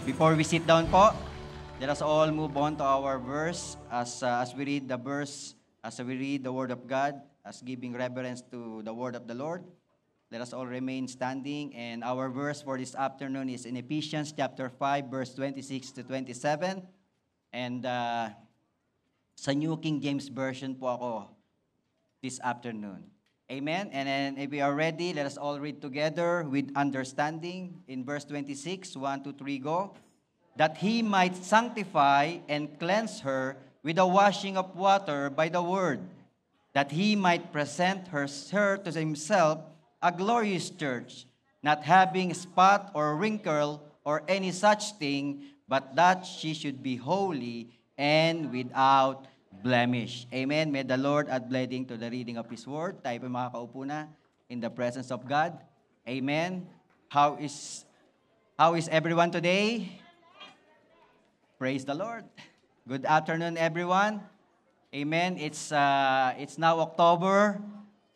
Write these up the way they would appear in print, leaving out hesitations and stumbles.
Before we sit down po, let us all move on to our verse as we read the verse, as we read the Word of God, as giving reverence to the Word of the Lord. Let us all remain standing, and our verse for this afternoon is in Ephesians chapter 5, verse 26 to 27. And sa New King James Version po ako this afternoon. Amen? And then if we are ready, let us all read together with understanding. In verse 26, 1, 2, 3, go. That he might sanctify and cleanse her with the washing of water by the word, that he might present her to himself a glorious church, not having spot or wrinkle or any such thing, but that she should be holy and without blemish. Amen. May the Lord add blessing to the reading of His Word. Tayo po makakaupo na in the presence of God. Amen. How is everyone today? Praise the Lord. Good afternoon, everyone. Amen. It's now October.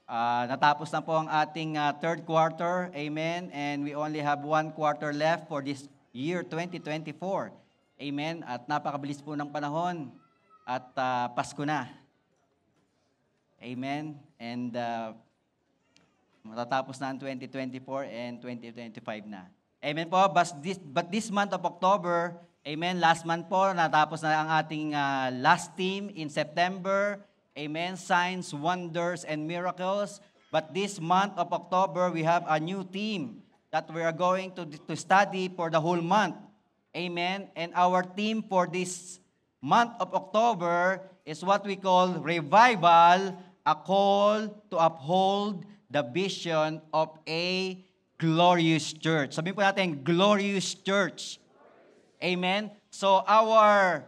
Natapos na po ang ating third quarter. Amen. And we only have one quarter left for this year 2024. Amen. At napakabilis po ng panahon. At Pasko na. Amen. And matatapos na ang 2024 and 2025 na. Amen po. But this month of October, amen, last month po, natapos na ang ating last theme in September. Amen. Signs, wonders, and miracles. But this month of October, we have a new theme that we are going to study for the whole month. Amen. And our theme for this month of October is what we call revival, a call to uphold the vision of a glorious church. Sabihin po natin, glorious church. Amen. So our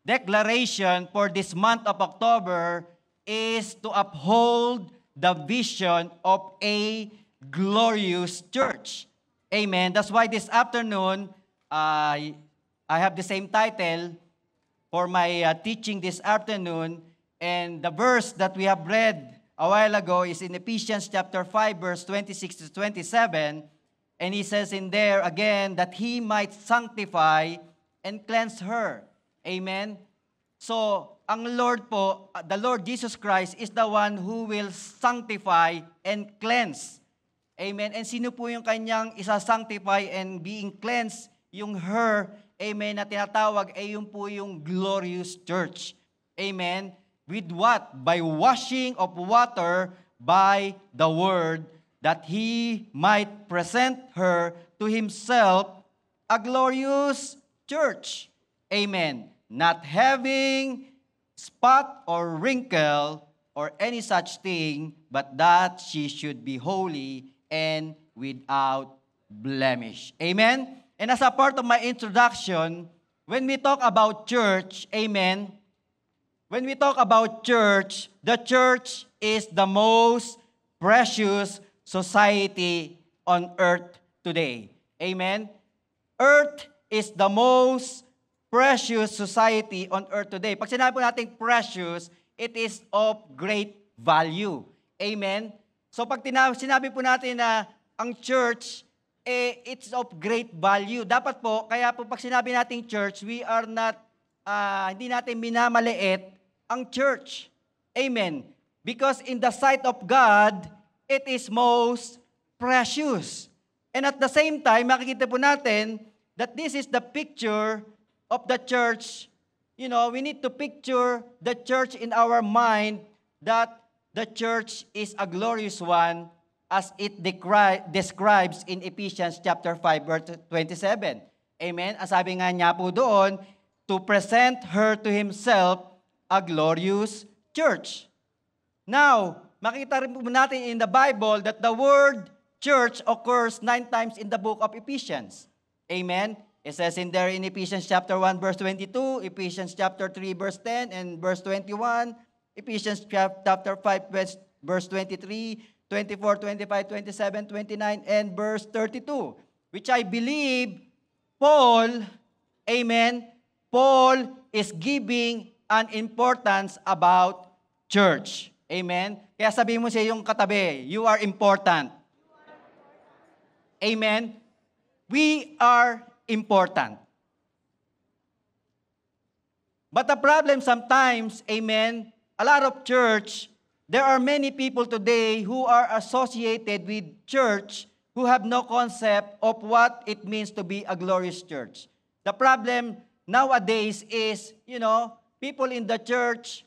declaration for this month of October is to uphold the vision of a glorious church. Amen. That's why this afternoon, I have the same title for my teaching this afternoon, and the verse that we have read a while ago is in Ephesians chapter 5, verse 26 to 27, and he says in there again that he might sanctify and cleanse her. Amen? So, ang Lord po, the Lord Jesus Christ is the one who will sanctify and cleanse. Amen? And sino po yung kanyang isa-sanctify and being cleansed? Yung her, amen, na tinatawag ay yung po yung glorious church. Amen? With what? By washing of water by the word, that he might present her to himself a glorious church. Amen. Not having spot or wrinkle or any such thing, but that she should be holy and without blemish. Amen? And as a part of my introduction, when we talk about church, amen, when we talk about church, the church is the most precious society on earth today. Amen? Earth is the most precious society on earth today. Pag sinabi po natin precious, it is of great value. Amen? So pag sinabi po natin na ang church, it's of great value. Dapat po, kaya po pag sinabi nating church, we are not, hindi natin minamaliit ang church. Amen. Because in the sight of God, it is most precious. And at the same time, makikita po natin that this is the picture of the church. You know, we need to picture the church in our mind that the church is a glorious one, as it describes in Ephesians chapter 5, verse 27. Amen? Ang sabi nga niya po doon, to present her to himself a glorious church. Now, makita rin po natin in the Bible that the word church occurs 9 times in the book of Ephesians. Amen? It says in there in Ephesians chapter 1, verse 22, Ephesians chapter 3, verse 10, and verse 21, Ephesians chapter 5, verse 23, 24, 25, 27, 29, and verse 32, which I believe Paul, amen, Paul is giving an importance about church. Amen? Kaya sabihin mo sa iyong katabi, you are important. Amen? We are important. But the problem sometimes, amen, a lot of church, there are many people today who are associated with church who have no concept of what it means to be a glorious church. The problem nowadays is, people in the church,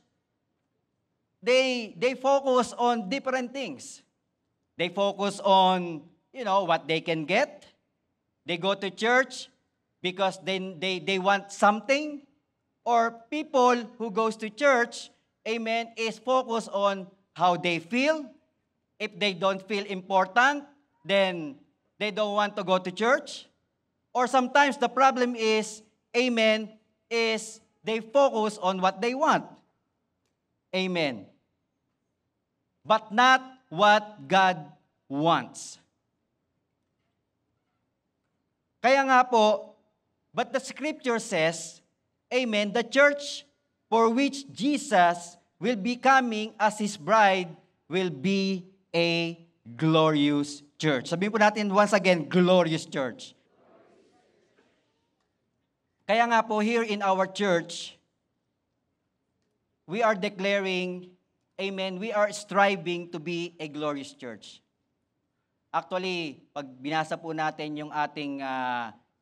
they focus on different things. They focus on, what they can get. They go to church because they want something. Or people who goes to church, amen, is focused on how they feel. If they don't feel important, then they don't want to go to church. Or sometimes the problem is, amen, is they focus on what they want. Amen. But not what God wants. Kaya nga po, but the scripture says, amen, the church for which Jesus will be coming as His bride will be a glorious church. Sabihin po natin once again, glorious church. Kaya nga po here in our church, we are declaring, amen, we are striving to be a glorious church. Actually, pag binasa po natin yung ating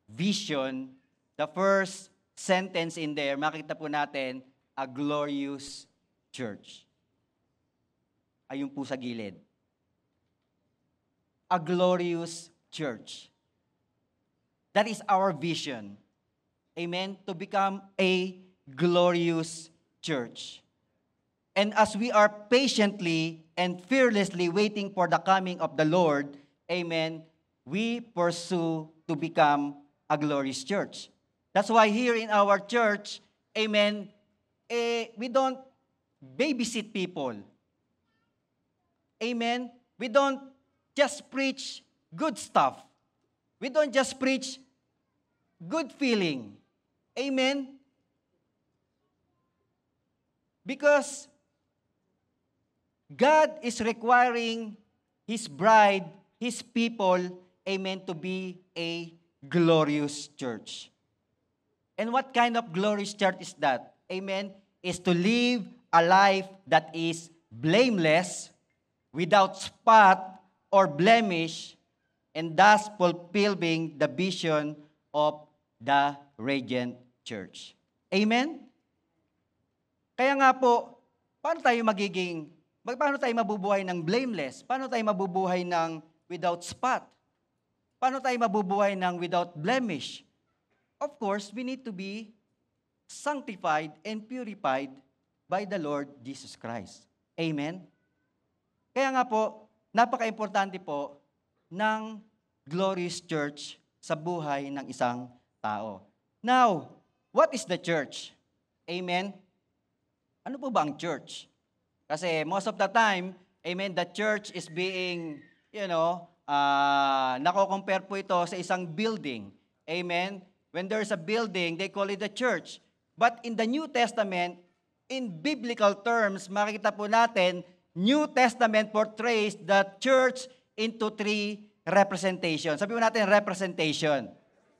vision, the first sentence in there, makita po natin, a glorious church. Ayun po sa gilid. A glorious church. That is our vision. Amen? To become a glorious church. And as we are patiently and fearlessly waiting for the coming of the Lord, amen, we pursue to become a glorious church. That's why here in our church, amen, we don't babysit people. Amen? We don't just preach good stuff. We don't just preach good feeling. Amen? Because God is requiring His bride, His people, amen, to be a glorious church. And what kind of glorious church is that? Amen? Is to live a life that is blameless, without spot or blemish, and thus fulfilling the vision of the radiant church. Amen? Kaya nga po, paano tayo mabubuhay ng blameless? Paano tayo mabubuhay ng without spot? Paano tayo mabubuhay ng without blemish? Of course, we need to be sanctified and purified by the Lord Jesus Christ. Amen? Kaya nga po, napaka-importante po ng glorious church sa buhay ng isang tao. Now, what is the church? Amen? Ano po ba ang church? Kasi most of the time, amen, the church is being, nako-compare po ito sa isang building. Amen? When there's a building, they call it a church. But in the New Testament, in biblical terms, makikita po natin, New Testament portrays the church into three representations. Sabi po natin, representation.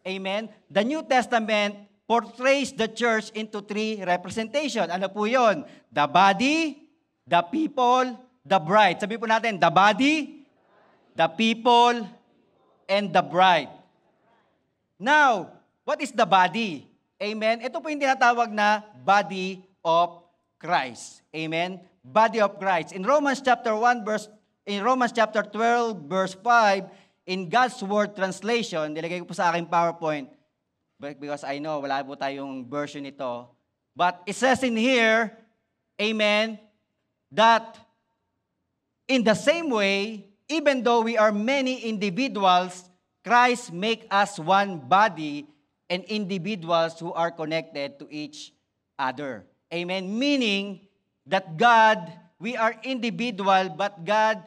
Amen? The New Testament portrays the church into three representation. Ano po yun? The body, the people, the bride. Sabi po natin, the body, the people, and the bride. Now, what is the body? Amen? Ito po yung tinatawag na body of Christ. Amen? Body of Christ. In Romans chapter 12, verse 5, in God's Word translation, nilagay ko po sa aking PowerPoint, because I know wala po tayong version nito. But it says in here, amen, that in the same way, even though we are many individuals, Christ make us one body and individuals who are connected to each other. Amen. Meaning that God, we are individual, but God,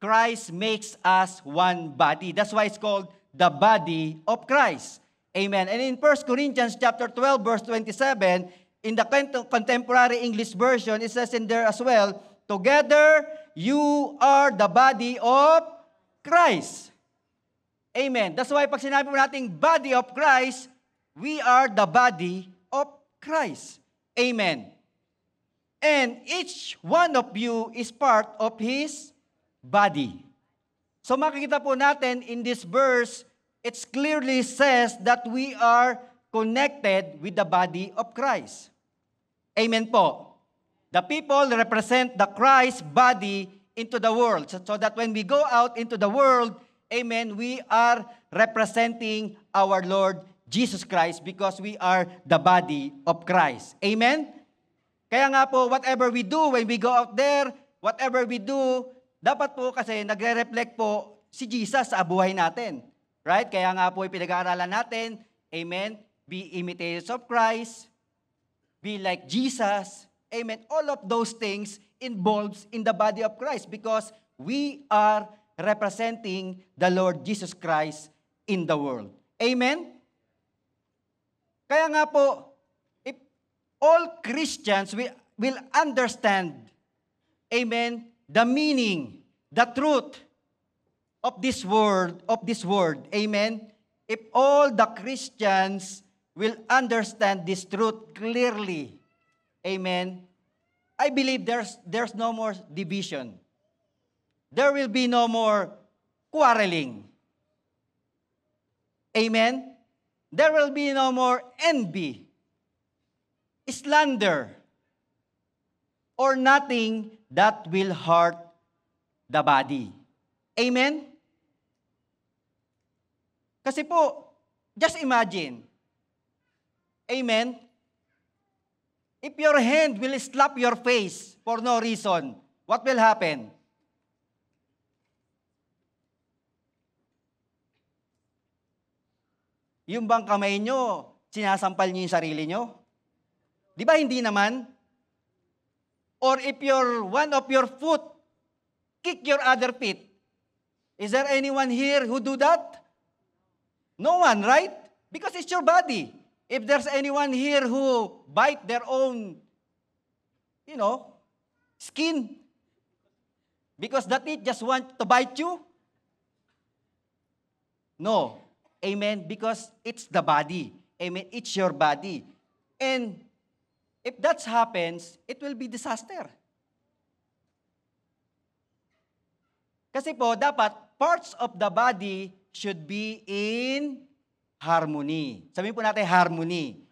Christ makes us one body. That's why it's called the body of Christ. Amen. And in 1 Corinthians chapter 12, verse 27, in the contemporary English version, it says in there as well, together you are the body of Christ. Amen. That's why pag sinabi mo nating body of Christ, we are the body of Christ. Amen. And each one of you is part of His body. So makikita po natin in this verse, it clearly says that we are connected with the body of Christ. Amen po. The people represent the Christ body into the world. So that when we go out into the world, amen, we are representing our Lord Jesus Christ because we are the body of Christ. Amen? Kaya nga po, whatever we do, when we go out there, whatever we do, dapat po kasi nagre-reflect po si Jesus sa buhay natin. Right? Kaya nga po pinag-aaralan natin, amen, be imitators of Christ, be like Jesus, amen. All of those things involves in the body of Christ because we are representing the Lord Jesus Christ in the world. Amen? Kaya nga po, if all Christians will understand, amen, the meaning, the truth of this word, amen, if all the Christians will understand this truth clearly, amen, I believe there's no more division. There will be no more quarreling. Amen? There will be no more envy, slander, or nothing that will hurt the body. Amen? Kasi po, just imagine, amen, if your hand will slap your face for no reason, what will happen? Yung bang kamay nyo, sinasampal nyo yung sarili nyo? Di ba hindi naman? Or if one of your foot kick your other feet, is there anyone here who do that? No one, right? Because it's your body. If there's anyone here who bite their own, skin, because the teeth just want to bite you? No. Amen? Because it's the body. Amen? It's your body. And if that happens, it will be disaster. Kasi po, dapat parts of the body should be in harmony. Sabihin po natin harmony.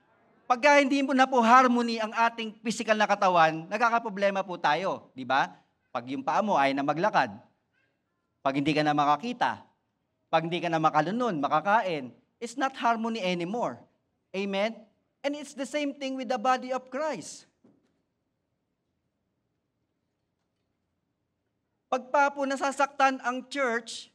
Pagka hindi po na po harmony ang ating physical na katawan, nagkakaproblema po tayo. Di ba? Pag yung paa mo ay na maglakad. Pag hindi ka na makakita. Pag hindi ka na makalunod, makakain, it's not harmony anymore. Amen? And it's the same thing with the body of Christ. Pagpa po nasasaktan ang church,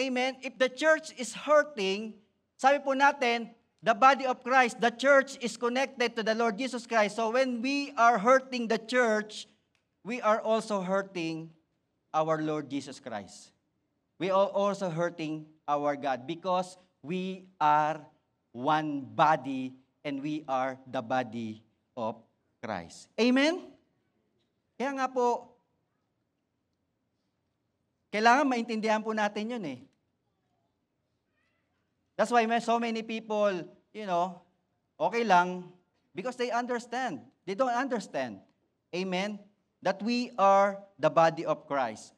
amen, if the church is hurting, sabi po natin, the body of Christ, the church is connected to the Lord Jesus Christ. So when we are hurting the church, we are also hurting our Lord Jesus Christ. We are also hurting our God because we are one body and we are the body of Christ. Amen? Kaya nga po, kailangan maintindihan po natin yun eh. That's why so many people, okay lang because they understand. They don't understand. Amen? That we are the body of Christ.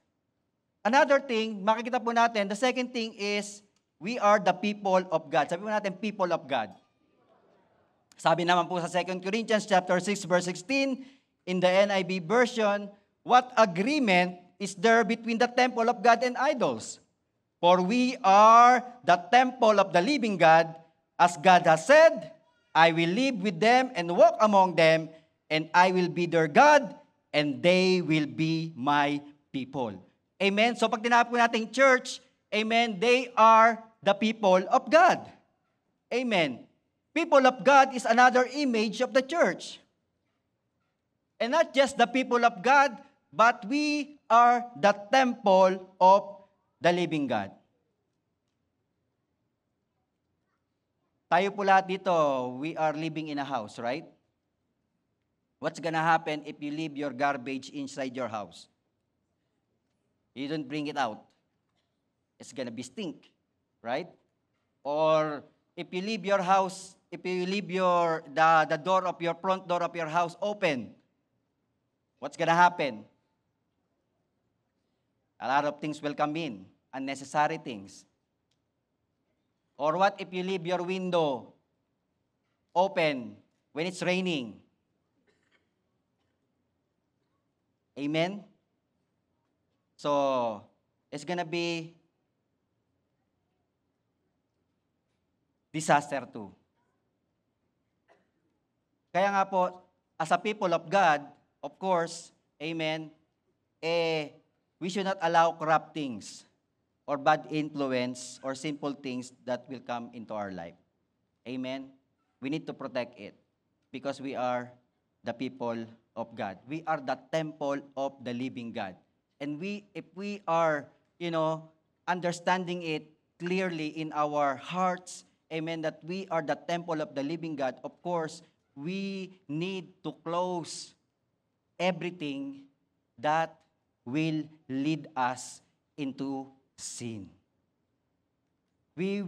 Another thing, makikita po natin, the second thing is, we are the people of God. Sabi po natin, people of God. Sabi naman po sa 2 Corinthians chapter 6, verse 16, in the NIV version, what agreement is there between the temple of God and idols? For we are the temple of the living God, as God has said, I will live with them and walk among them, and I will be their God, and they will be my people. Amen? So pag tinawag po natin church, amen, they are the people of God. Amen. People of God is another image of the church. And not just the people of God, but we are the temple of the living God. Tayo po lahat dito, we are living in a house, right? What's gonna happen if you leave your garbage inside your house? You don't bring it out. It's gonna be stink, right? Or if you leave your house if you leave the door of your front door of your house open, what's gonna happen? A lot of things will come in, unnecessary things. Or what if you leave your window open when it's raining? Amen? So, it's gonna be disaster too. Kaya nga po, as a people of God, of course, amen, we should not allow corrupt things or bad influence or simple things that will come into our life. Amen? We need to protect it because we are the people of God. We are the temple of the living God. And if we are, understanding it clearly in our hearts, amen, that we are the temple of the living God, of course, we need to close everything that will lead us into sin. We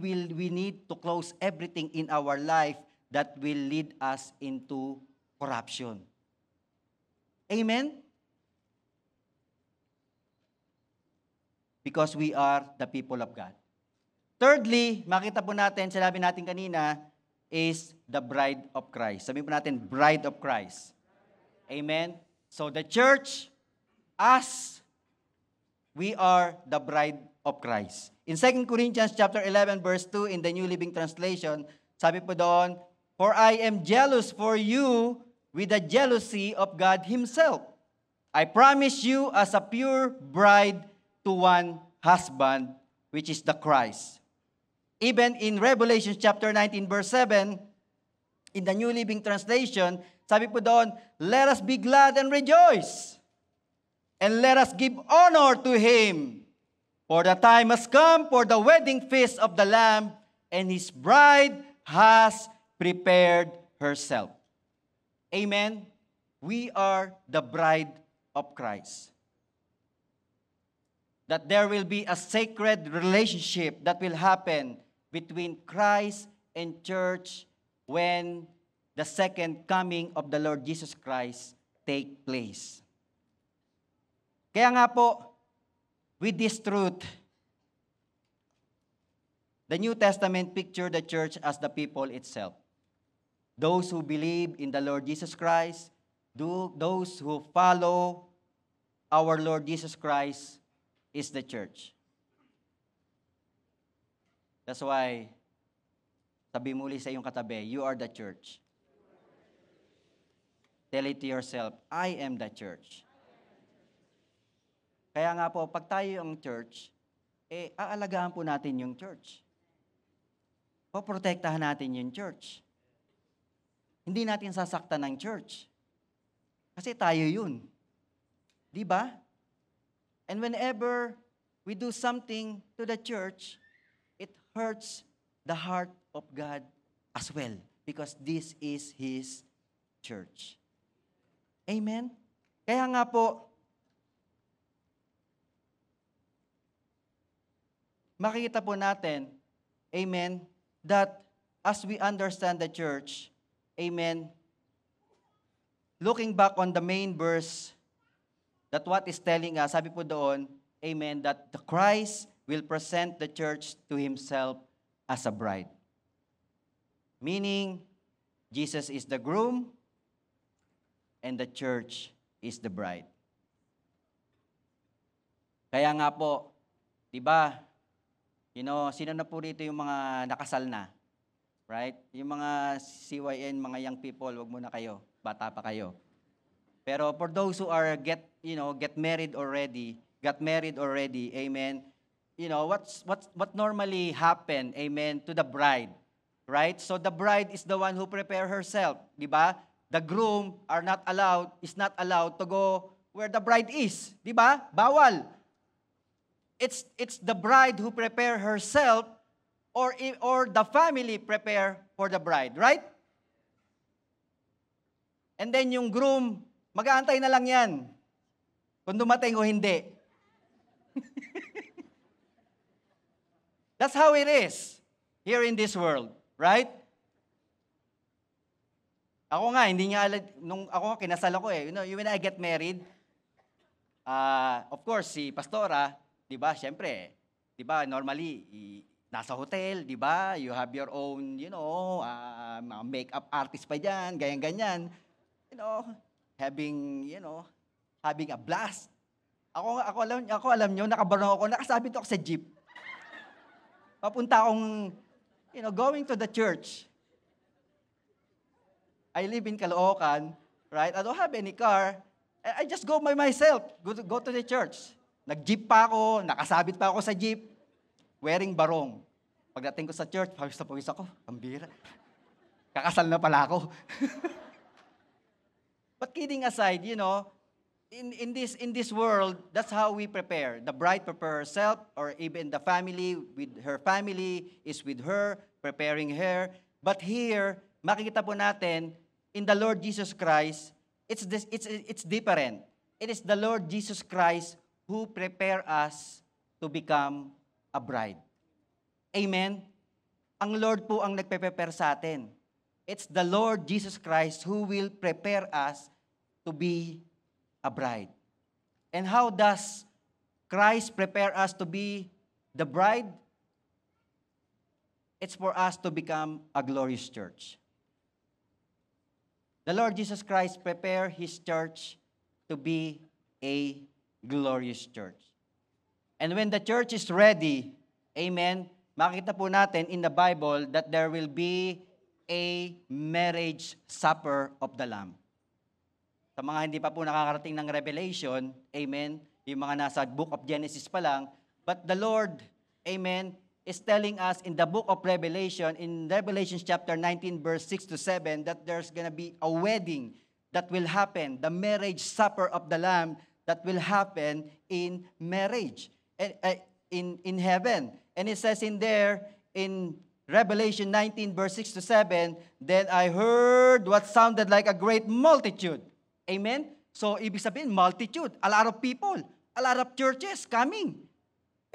need to close everything in our life that will lead us into corruption. Amen? Because we are the people of God. Thirdly, makita po natin, sinabi natin kanina, is the bride of Christ. Sabihin po natin, bride of Christ. Amen? So the church, as we are the bride of Christ. In 2 Corinthians chapter 11, verse 2, in the New Living Translation, sabi po doon, "For I am jealous for you with the jealousy of God Himself. I promise you as a pure bride to one husband, which is the Christ." Even in Revelation chapter 19, verse 7, in the New Living Translation, sabi po doon, "Let us be glad and rejoice, and let us give honor to Him. For the time has come for the wedding feast of the Lamb, and His bride has prepared herself." Amen? We are the bride of Christ. That there will be a sacred relationship that will happen between Christ and church when the second coming of the Lord Jesus Christ take place. Kaya nga po, with this truth, the New Testament picture the church as the people itself. Those who believe in the Lord Jesus Christ, those who follow our Lord Jesus Christ is the church. That's why, sabi muli sa iyong katabi, you are the church. Tell it to yourself, I am the church. Kaya nga po, pag tayo ang church, aalagaan po natin yung church. Poprotektahan natin yung church. Hindi natin sasaktan ng church. Kasi tayo yun. Di ba? And whenever we do something to the church, it hurts the heart of God as well. Because this is His church. Amen? Kaya nga po, makikita po natin, amen, that as we understand the church, amen, looking back on the main verse, that what is telling us, sabi po doon, amen, that the Christ will present the church to Himself as a bride. Meaning, Jesus is the groom, and the church is the bride. Kaya nga po, di ba, sino na po rito yung mga nakasal na? Right? Yung mga CYN, mga young people, wag muna kayo. Bata pa kayo. Pero for those who are got married already, amen, what normally happen, amen, to the bride, right? So the bride is the one who prepare herself, di ba? The groom is not allowed to go where the bride is, di ba? Bawal. It's the bride who prepare herself, or the family prepare for the bride, right? And then yung groom, mag-aantay na lang yan kung dumating o hindi. That's how it is here in this world, right? Ako nga, hindi niya alam, nung ako nga, kinasal ako eh. When I get married, of course, si Pastora, di ba, syempre, di ba, normally, nasa hotel, di ba, you have your own, mga makeup artist pa dyan, ganyan-ganyan, having a blast. Ako alam nyo, nakabarong ako, nakasabit ako sa jeep. Papunta akong, going to the church. I live in Caloocan, right? I don't have any car. I just go by myself, go to the church. Nag-jeep pa ako, nakasabit pa ako sa jeep, wearing barong. Pagdating ko sa church, pawis ako, pambira. Kakasal na pala ako. But kidding aside, in this world, that's how we prepare. The bride prepares herself, or even the family with her family is with her, preparing her. But here, makikita po natin, in the Lord Jesus Christ, it's different. It is the Lord Jesus Christ who prepare us to become a bride. Amen? Ang Lord po ang nagpe-prepare sa atin. It's the Lord Jesus Christ who will prepare us to be a bride. And how does Christ prepare us to be the bride? It's for us to become a glorious church. The Lord Jesus Christ prepared His church to be a glorious church. And when the church is ready, amen, makita po natin in the Bible that there will be a marriage supper of the Lamb. Sa mga hindi pa po nakakarating ng Revelation, amen, yung mga nasa book of Genesis pa lang, but the Lord, amen, is telling us in the book of Revelation, in Revelation chapter 19, verse 6 to 7, that there's gonna be a wedding that will happen, the marriage supper of the Lamb that will happen in marriage, in heaven. And it says in there, in Revelation 19, verse 6 to 7, then I heard what sounded like a great multitude. Amen? So, ibig sabihin, multitude, a lot of people, a lot of churches coming.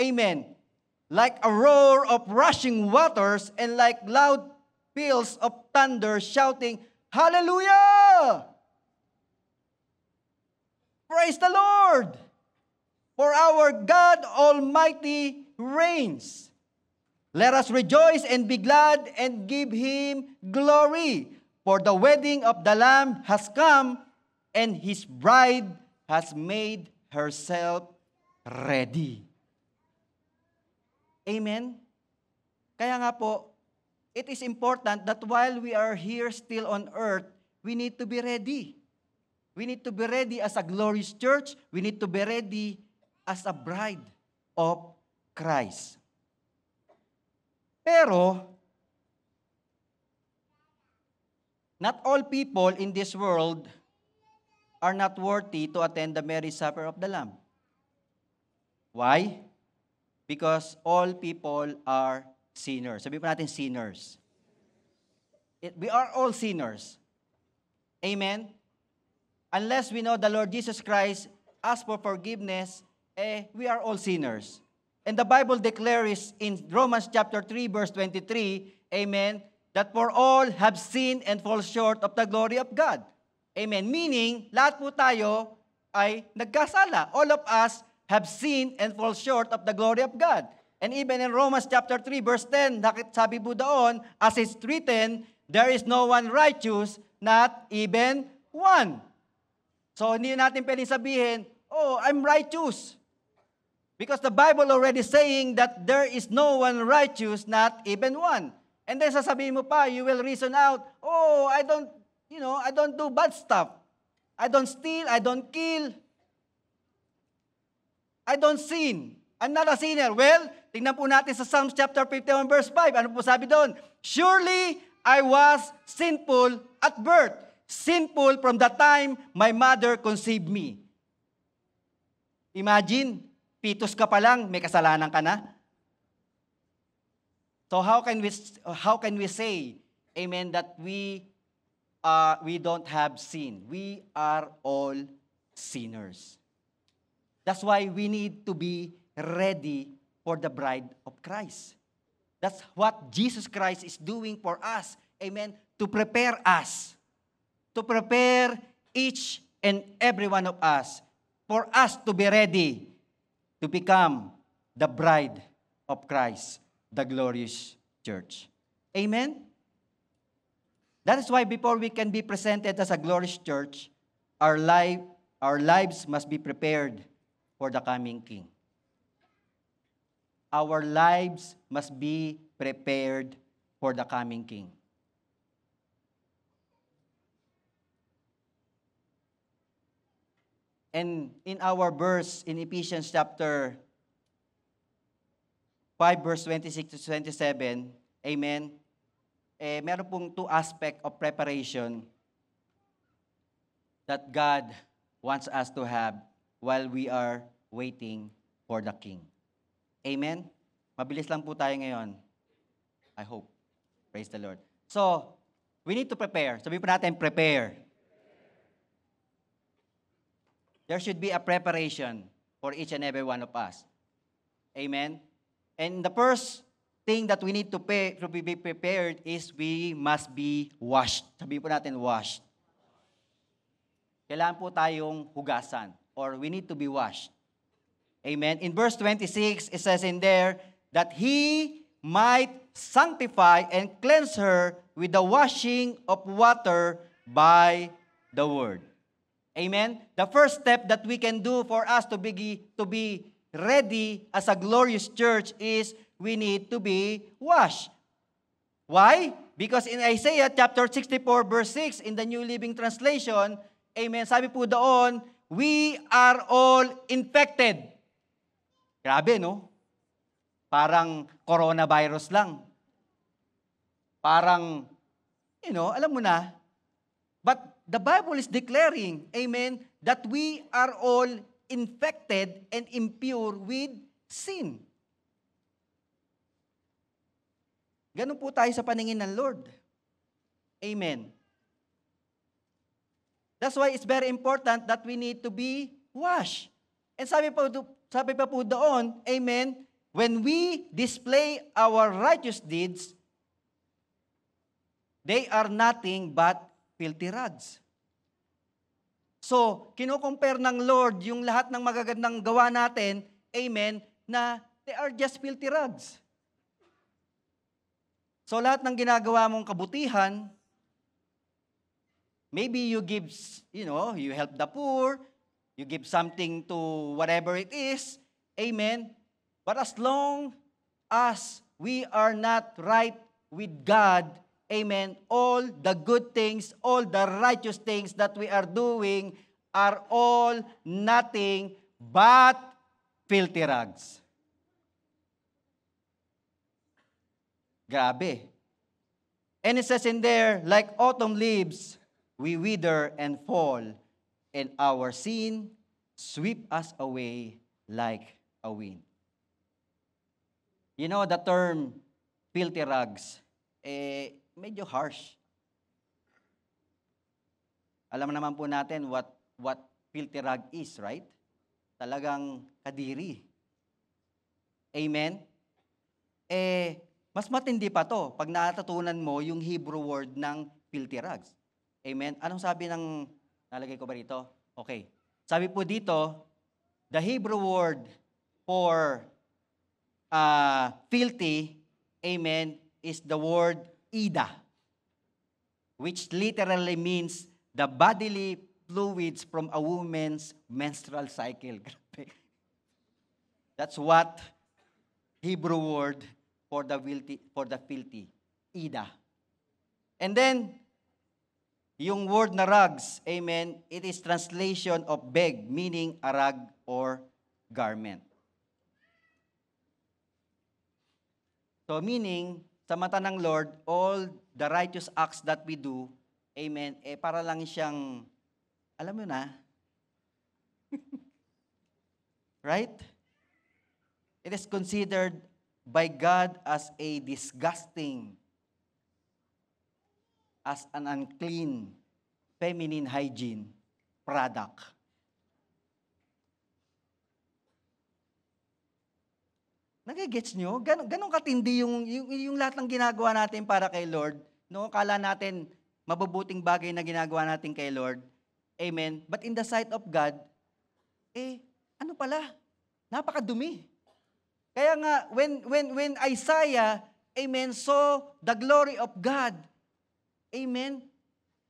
Amen. Like a roar of rushing waters and like loud peals of thunder shouting, Hallelujah! Praise the Lord! For our God Almighty reigns. Let us rejoice and be glad and give Him glory. For the wedding of the Lamb has come and His bride has made herself ready. Amen? Kaya nga po, it is important that while we are here still on earth, we need to be ready. We need to be ready as a glorious church. We need to be ready as a bride of Christ. Pero, not all people in this world are not worthy to attend the marriage supper of the Lamb. Why? Because all people are sinners. Sabi po natin sinners. We are all sinners. Amen? Unless we know the Lord Jesus Christ, ask for forgiveness, we are all sinners. And the Bible declares in Romans chapter 3, verse 23, amen, that for all have sinned and fall short of the glory of God. Amen. Meaning, lahat po tayo ay nagkasala. All of us have sinned and fall short of the glory of God. And even in Romans chapter 3, verse 10, sabi po doon, as it's written, there is no one righteous, not even one. So, hindi natin pwedeng sabihin, I'm righteous. Because the Bible already saying that there is no one righteous, not even one. And then sasabihin mo pa, you will reason out, I don't do bad stuff. I don't steal, I don't kill. I don't sin. I'm not a sinner. Well, tingnan po natin sa Psalms chapter 51 verse 5. Ano po sabi doon? Surely I was sinful at birth. Sinful from the time my mother conceived me. Imagine, fetus ka pa lang, may kasalanan ka na. So how can we say, amen, that we don't have sin? We are all sinners. That's why we need to be ready for the bride of Christ. That's what Jesus Christ is doing for us. Amen. To prepare us. to prepare each and every one of us for us to be ready to become the bride of Christ, the glorious church. Amen? That is why before we can be presented as a glorious church, our lives must be prepared for the coming King. Our lives must be prepared for the coming King. And in our verse in Ephesians chapter 5, verse 26 to 27, amen, meron pong two aspects of preparation that God wants us to have while we are waiting for the King. Amen? Mabilis lang po tayo ngayon. I hope. Praise the Lord. So, we need to prepare. Sabihin po natin, prepare. There should be a preparation for each and every one of us. Amen? And the first thing that we need to be prepared is we must be washed. Sabihin po natin, washed. Kailangan po tayong hugasan or we need to be washed. Amen? In verse 26, it says in there that He might sanctify and cleanse her with the washing of water by the word. Amen? The first step that we can do for us to be ready as a glorious church is we need to be washed. Why? Because in Isaiah chapter 64 verse 6 in the New Living Translation, amen, sabi po doon, we are all infected. Grabe, no? Parang coronavirus lang. Parang, alam mo na. But the Bible is declaring, amen, that we are all infected and impure with sin. Ganun po tayo sa paningin ng Lord. Amen. That's why it's very important that we need to be washed. And sabi pa po doon, amen, when we display our righteous deeds, they are nothing but filthy rags. So, kino-compare ng Lord yung lahat ng magagandang gawa natin, amen, na they are just filthy rags. So, lahat ng ginagawa mong kabutihan, maybe you give, you help the poor, you give something to whatever it is, amen, but as long as we are not right with God, amen, all the good things, all the righteous things that we are doing are all nothing but filthy rags. Grabe. And it says in there, like autumn leaves, we wither and fall, and our sin sweep us away like a wind. You know, the term filthy rags, medyo harsh. Alam naman po natin what filthy rag is, right? Talagang kadiri. Amen? Mas matindi pa to pag natutunan mo yung Hebrew word ng filthy rags. Amen? Anong sabi ng, nalagay ko ba rito? Okay. Sabi po dito, the Hebrew word for filthy, amen, is the word ida, which literally means the bodily fluids from a woman's menstrual cycle. That's what Hebrew word for the filthy, ida. And then, yung word na rags, amen, it is translation of beg, meaning a rag or garment. So meaning, sa mata ng Lord, all the righteous acts that we do, amen, para lang siyang, alam mo na, right? It is considered by God as a disgusting, as an unclean, feminine hygiene product. Nagigets nyo? Ganun katindi yung lahat ng ginagawa natin para kay Lord. No? Kala natin, mabubuting bagay na ginagawa natin kay Lord. Amen. But in the sight of God, ano pala? Napakadumi. Kaya nga, when Isaiah, amen, saw the glory of God, amen,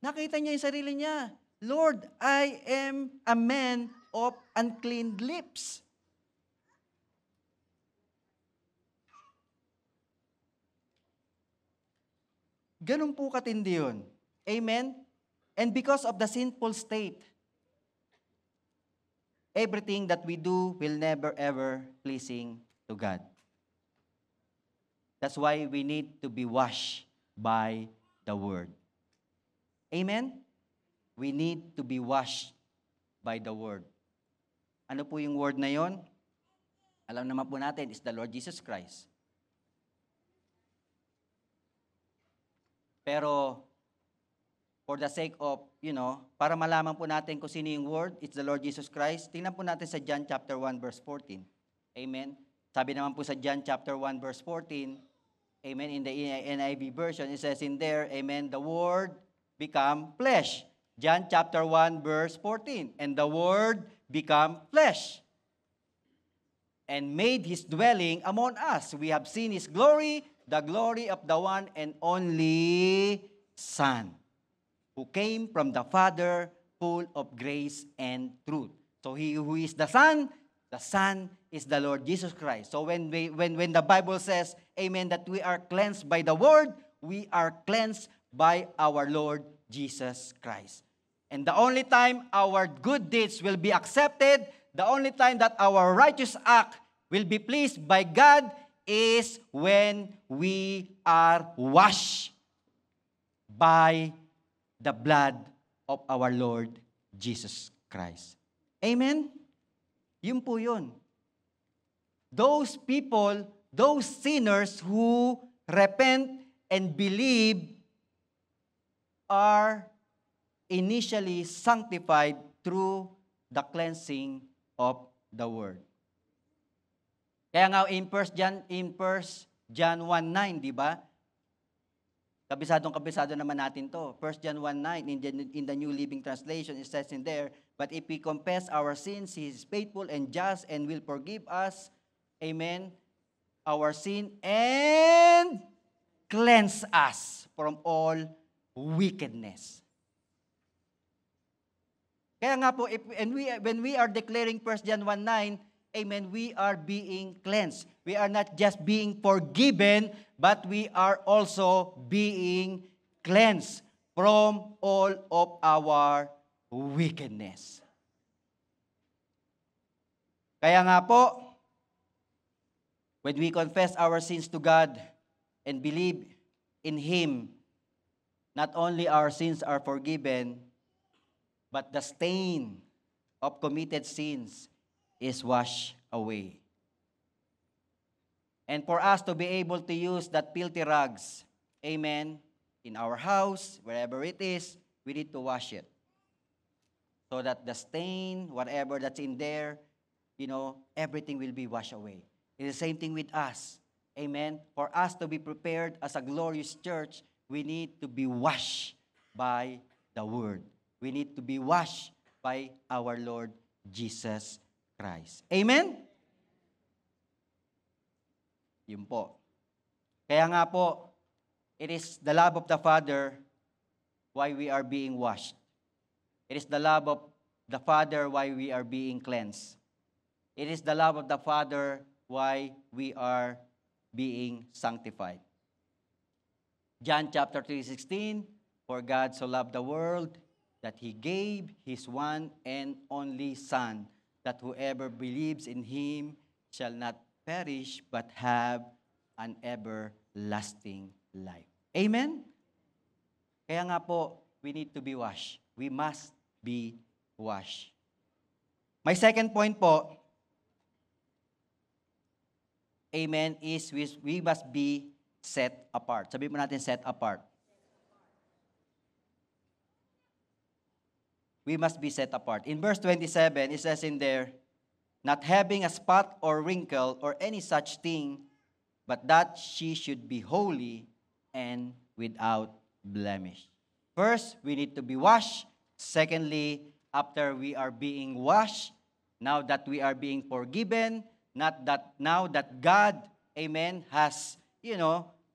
nakita niya yung sarili niya. Lord, I am a man of unclean lips. Ganun po katindi yun. Amen? And because of the sinful state, everything that we do will never ever pleasing to God. That's why we need to be washed by the Word. Amen? We need to be washed by the Word. Ano po yung Word na yon? Alam naman po natin, is the Lord Jesus Christ. Pero, for the sake of, para malaman po natin kung sino yung Word, it's the Lord Jesus Christ. Tingnan po natin sa John chapter 1 verse 14. Amen? Sabi naman po sa John chapter 1 verse 14, amen, in the NIV version, it says in there, amen, the Word become flesh. John chapter 1 verse 14, and the Word become flesh and made His dwelling among us. We have seen His glory, the glory of the one and only Son, who came from the Father, full of grace and truth. So He who is the Son is the Lord Jesus Christ. So when the Bible says, amen, that we are cleansed by the Word, we are cleansed by our Lord Jesus Christ. And the only time our good deeds will be accepted, the only time that our righteous act will be pleased by God is when we are washed by the blood of our Lord Jesus Christ. Amen? Yun po yun. Those people, those sinners who repent and believe are initially sanctified through the cleansing of the Word. Kaya nga in 1 John 1:9, di ba? Kabisado naman natin to. 1 John 1:9 in the New Living Translation, it says in there, but if we confess our sins, He is faithful and just and will forgive us, amen, our sin and cleanse us from all wickedness. Kaya nga po, when we are declaring 1 John 1:9, amen, we are being cleansed. We are not just being forgiven, but we are also being cleansed from all of our wickedness. Kaya nga po, when we confess our sins to God and believe in Him, not only our sins are forgiven, but the stain of committed sins is washed away. And for us to be able to use that filthy rags, amen, in our house, wherever it is, we need to wash it. So that the stain, whatever that's in there, everything will be washed away. It's the same thing with us. Amen. For us to be prepared as a glorious church, we need to be washed by the Word. We need to be washed by our Lord Jesus Christ. Amen? Yun po. Kaya nga po, it is the love of the Father why we are being washed. It is the love of the Father why we are being cleansed. It is the love of the Father why we are being sanctified. John chapter 3:16, for God so loved the world that He gave His one and only Son, that whoever believes in Him shall not perish but have an everlasting life. Amen? Kaya nga po, we need to be washed. We must be washed. My second point po, amen, is we must be set apart. Sabihin mo natin, set apart. We must be set apart. In verse 27, it says in there, not having a spot or wrinkle or any such thing, but that she should be holy and without blemish. First, we need to be washed. Secondly, after we are being washed, now that we are being forgiven, now that God, amen, has,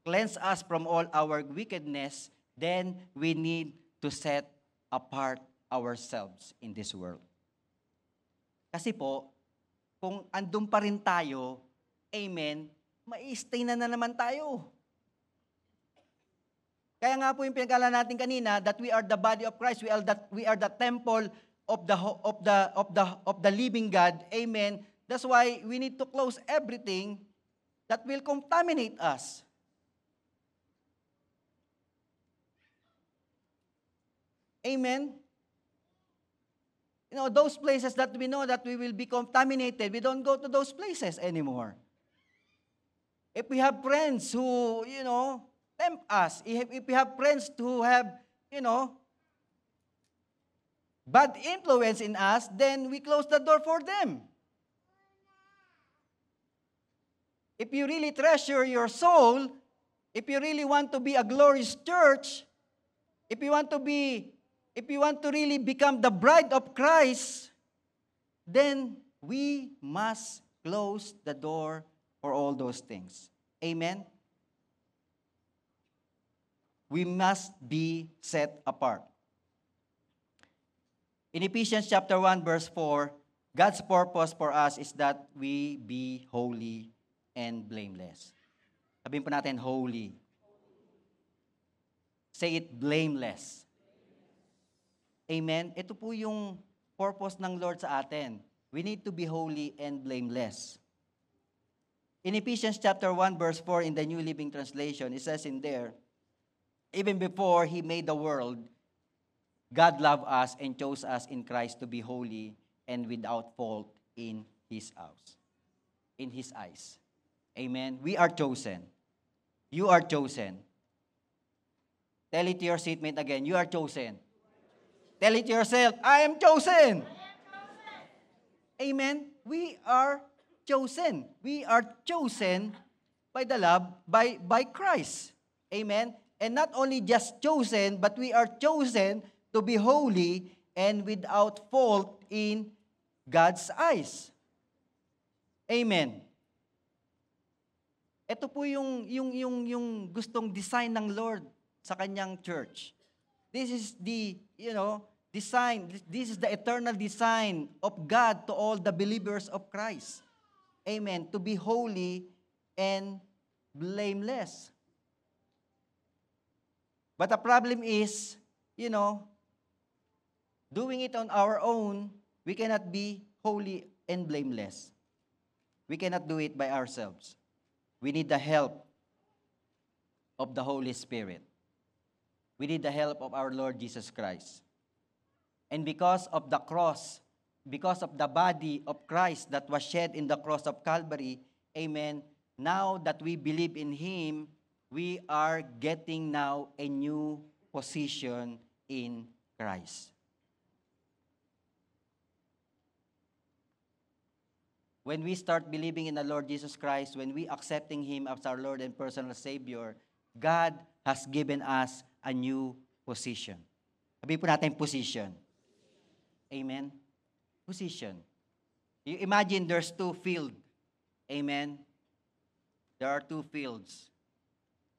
cleansed us from all our wickedness, then we need to set apart ourselves in this world. Kasi po, kung andun pa rin tayo, amen, mai-stay na naman tayo. Kaya nga po yung pinag-alaman natin kanina that we are the body of Christ, we are the temple of the living God. Amen. That's why we need to close everything that will contaminate us. Amen. Those places that we know that we will be contaminated, we don't go to those places anymore. If we have friends who, tempt us, if we have friends who have, bad influence in us, then we close the door for them. If you really treasure your soul, if you really want to be a glorious church, if you want to really become the bride of Christ, then we must close the door for all those things. Amen? We must be set apart. In Ephesians chapter 1, verse 4, God's purpose for us is that we be holy and blameless. Sabihin po natin, holy. Say it, blameless. Amen? Ito po yung purpose ng Lord sa atin. We need to be holy and blameless. In Ephesians chapter 1, verse 4, in the New Living Translation, it says in there, even before He made the world, God loved us and chose us in Christ to be holy and without fault in His house, in His eyes. Amen? We are chosen. You are chosen. Tell it to your seatmate again, you are chosen. Tell it to yourself, I am chosen. Amen? We are chosen. We are chosen by the love, by Christ. Amen? And not only just chosen, but we are chosen to be holy and without fault in God's eyes. Amen. Ito po yung gustong design ng Lord sa kanyang church. This is the, design. This is the eternal design of God to all the believers of Christ. Amen. To be holy and blameless. But the problem is, doing it on our own, we cannot be holy and blameless. We cannot do it by ourselves. We need the help of the Holy Spirit. We need the help of our Lord Jesus Christ. And because of the cross, because of the body of Christ that was shed in the cross of Calvary, amen, now that we believe in Him, we are getting now a new position in Christ. When we start believing in the Lord Jesus Christ, when we accepting Him as our Lord and personal Savior, God has given us a new position. Sabihin po natin position. Amen? Position. You imagine there's two fields. Amen? There are two fields.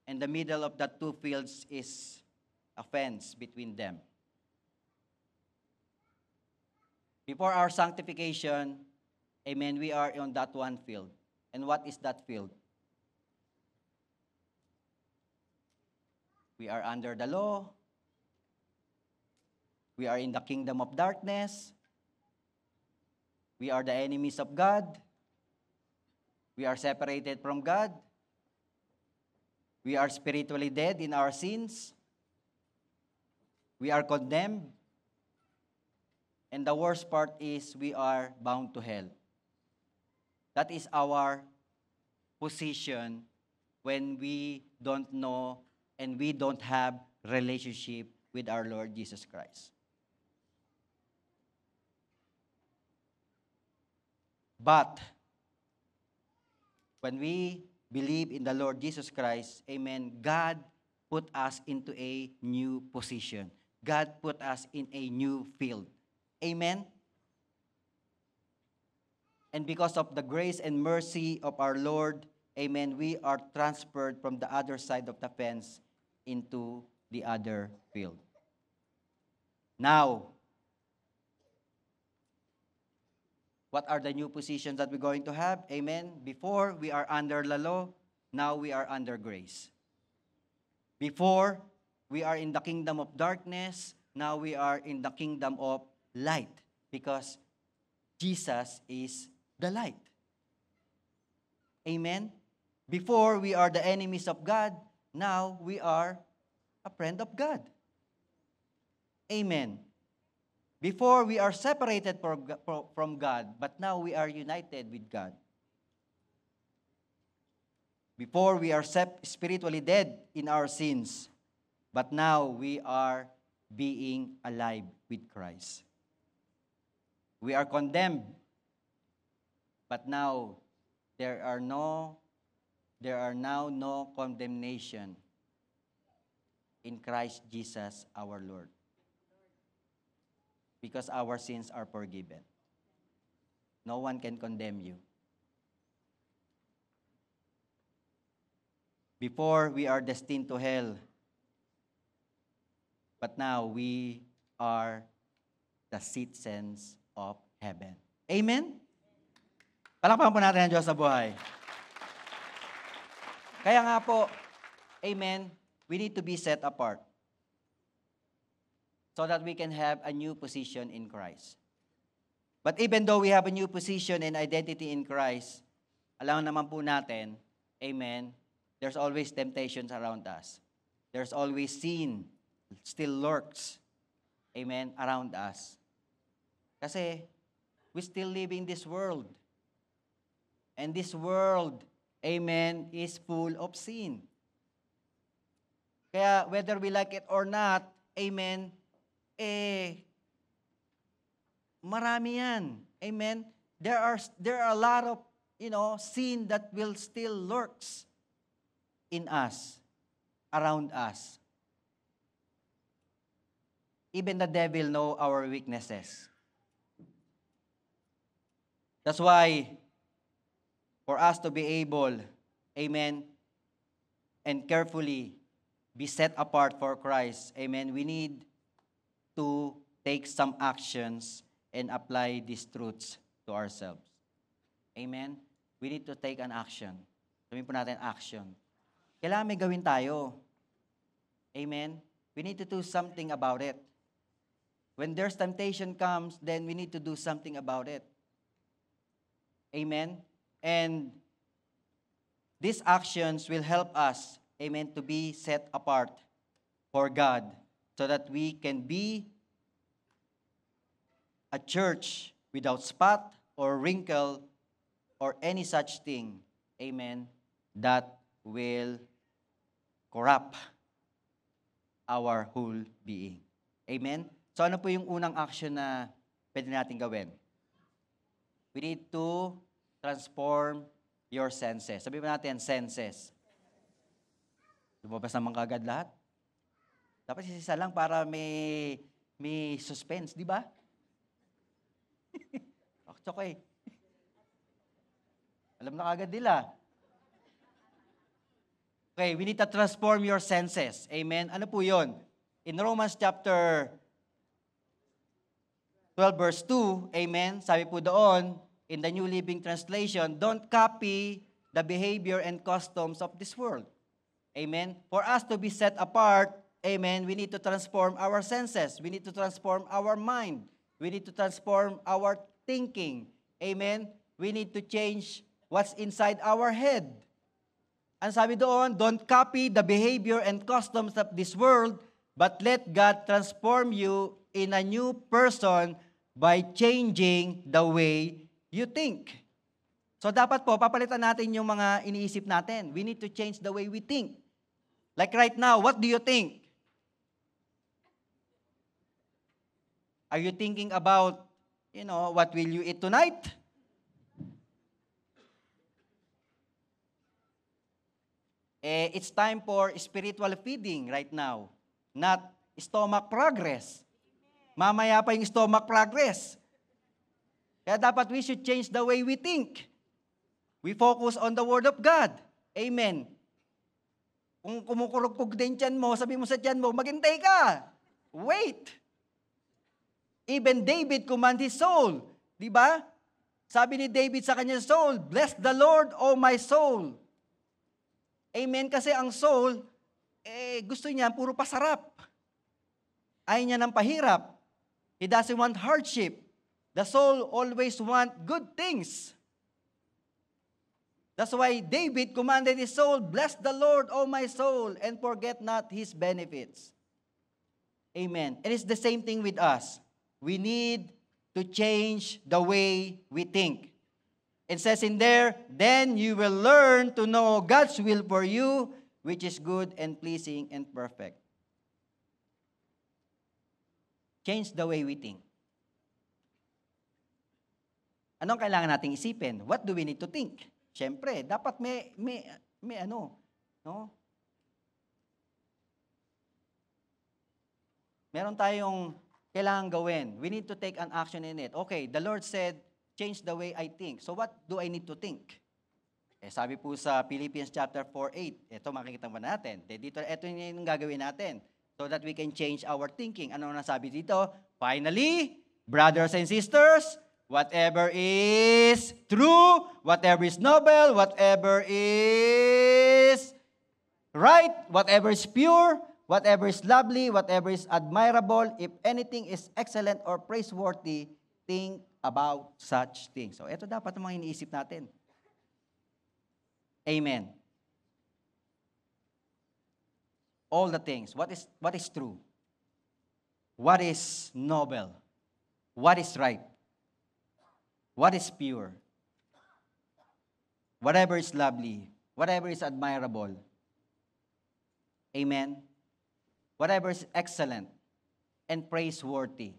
And the middle of the two fields is a fence between them. Before our sanctification, amen, we are on that one field. And what is that field? We are under the law. We are in the kingdom of darkness. We are the enemies of God. We are separated from God. We are spiritually dead in our sins. We are condemned. And the worst part is we are bound to hell. That is our position when we don't know and we don't have relationship with our Lord Jesus Christ. But when we believe in the Lord Jesus Christ, amen, God put us into a new position. God put us in a new field. Amen? And because of the grace and mercy of our Lord, amen, we are transferred from the other side of the fence into the other field. Now, what are the new positions that we're going to have? Amen. Before, we are under the law. Now, we are under grace. Before, we are in the kingdom of darkness. Now, we are in the kingdom of light. Because Jesus is the light. Amen. Before, we are the enemies of God. Now, we are a friend of God. Amen. Before, we are separated from God, but now we are united with God. Before, we are spiritually dead in our sins, but now we are being alive with Christ. We are condemned, but now there are now no condemnation in Christ Jesus our Lord. Because our sins are forgiven. No one can condemn you. Before, we are destined to hell. But now, we are the citizens of heaven. Amen? Palakpakan po natin ang Diyos sa buhay. Kaya nga po, amen, we need to be set apart so that we can have a new position in Christ. But even though we have a new position and identity in Christ, alam naman po natin, amen, there's always temptations around us. There's always sin, still lurks, amen, around us. Kasi we still live in this world. And this world, amen, is full of sin. Kaya whether we like it or not, amen, marami yan. Amen? There are a lot of, sin that will still lurks in us, around us. Even the devil know our weaknesses. That's why, for us to be able, amen, and carefully be set apart for Christ, amen, we need to take some actions and apply these truths to ourselves. Amen? We need to take an action. Sabihin po natin, action. Kailangan may gawin tayo. Amen? We need to do something about it. When there's temptation comes, then we need to do something about it. Amen? And these actions will help us, amen, to be set apart for God so that we can be a church without spot or wrinkle or any such thing, amen, that will corrupt our whole being. Amen? So ano po yung unang action na pwede natin gawin? We need to transform your senses. Sabihin mo natin, senses. Lumabas naman kagad lahat. Dapat isa lang para may suspense, di ba? It's okay. Alam na kagad nila. Okay, we need to transform your senses. Amen? Ano po yun? In Romans chapter 12 verse 2, amen, sabi po doon, in the New Living Translation, don't copy the behavior and customs of this world. Amen? For us to be set apart, amen, we need to transform our senses. We need to transform our mind. We need to transform our thinking. Amen? We need to change what's inside our head. Ang sabi doon, don't copy the behavior and customs of this world, but let God transform you in a new person by changing the way you think. So dapat po, papalitan natin yung mga iniisip natin. We need to change the way we think. Like right now, what do you think? Are you thinking about, what will you eat tonight? It's time for spiritual feeding right now, not stomach progress. Mamaya pa yung stomach progress. Kaya dapat we should change the way we think. We focus on the Word of God. Amen. Kung kumukurugkog din tiyan mo, sabi mo sa tiyan mo, maghintay ka. Wait. Even David command his soul. Di ba? Sabi ni David sa kanyang soul, "Bless the Lord, O my soul." Amen. Kasi ang soul, gusto niya puro pasarap. Ayaw niya ng pahirap. He doesn't want hardship. The soul always want good things. That's why David commanded his soul, "Bless the Lord, O my soul, and forget not His benefits." Amen. And it's the same thing with us. We need to change the way we think. It says in there, "Then you will learn to know God's will for you, which is good and pleasing and perfect." Change the way we think. Anong kailangan nating isipin? What do we need to think? Siyempre, dapat may ano, no? Meron tayong kailangan gawin. We need to take an action in it. Okay, the Lord said, change the way I think. So what do I need to think? Sabi po sa Philippians chapter 4:8, ito makikita mo natin. Dito, ito yung gagawin natin so that we can change our thinking. Ano na sabi dito? Finally, brothers and sisters, whatever is true, whatever is noble, whatever is right, whatever is pure, whatever is lovely, whatever is admirable, if anything is excellent or praiseworthy, think about such things. So, ito dapat ang mga iniisip natin. Amen. All the things. What is true? What is noble? What is right? What is pure? Whatever is lovely, whatever is admirable. Amen. Whatever is excellent and praiseworthy.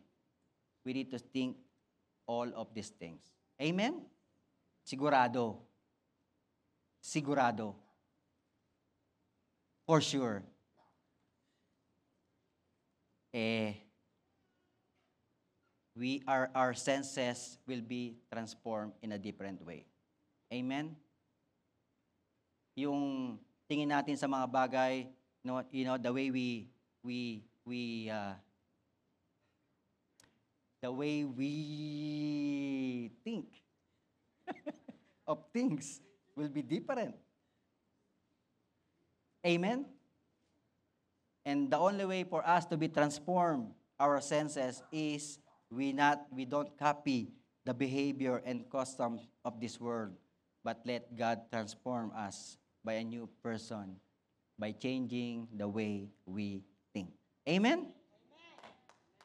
We need to think all of these things. Amen? Sigurado. Sigurado. For sure. Our senses will be transformed in a different way. Amen? Yung tingin natin sa mga bagay, the way we think of things will be different. Amen? And the only way for us to be transformed, our senses, is we don't copy the behavior and customs of this world, but let God transform us by a new person, by changing the way we think. Amen?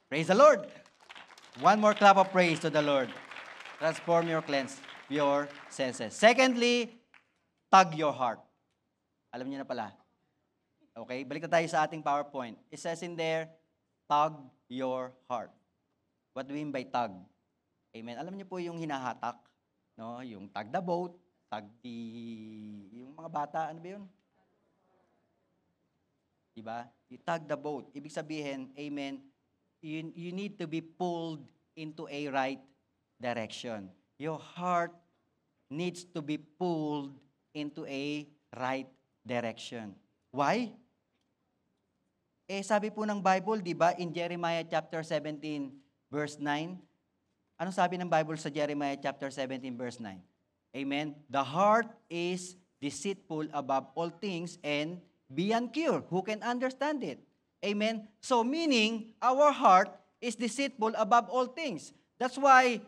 Praise the Lord. One more clap of praise to the Lord. Transform your senses. Secondly, tug your heart. Alam niyo na pala. Okay, balik na tayo sa ating PowerPoint. It says in there, tug your heart. What do we mean by tug? Amen. Alam niyo po yung hinahatak, no? Yung tug the boat, yung mga bata, ano ba yun? Diba? You tug the boat. Ibig sabihin, amen, you need to be pulled into a right direction. Your heart needs to be pulled into a right direction. Why? Sabi po ng Bible, di ba, in Jeremiah chapter 17, verse 9, anong sabi ng Bible sa Jeremiah chapter 17, verse 9? Amen? The heart is deceitful above all things and beyond cure. Who can understand it? Amen? So meaning, our heart is deceitful above all things. That's why,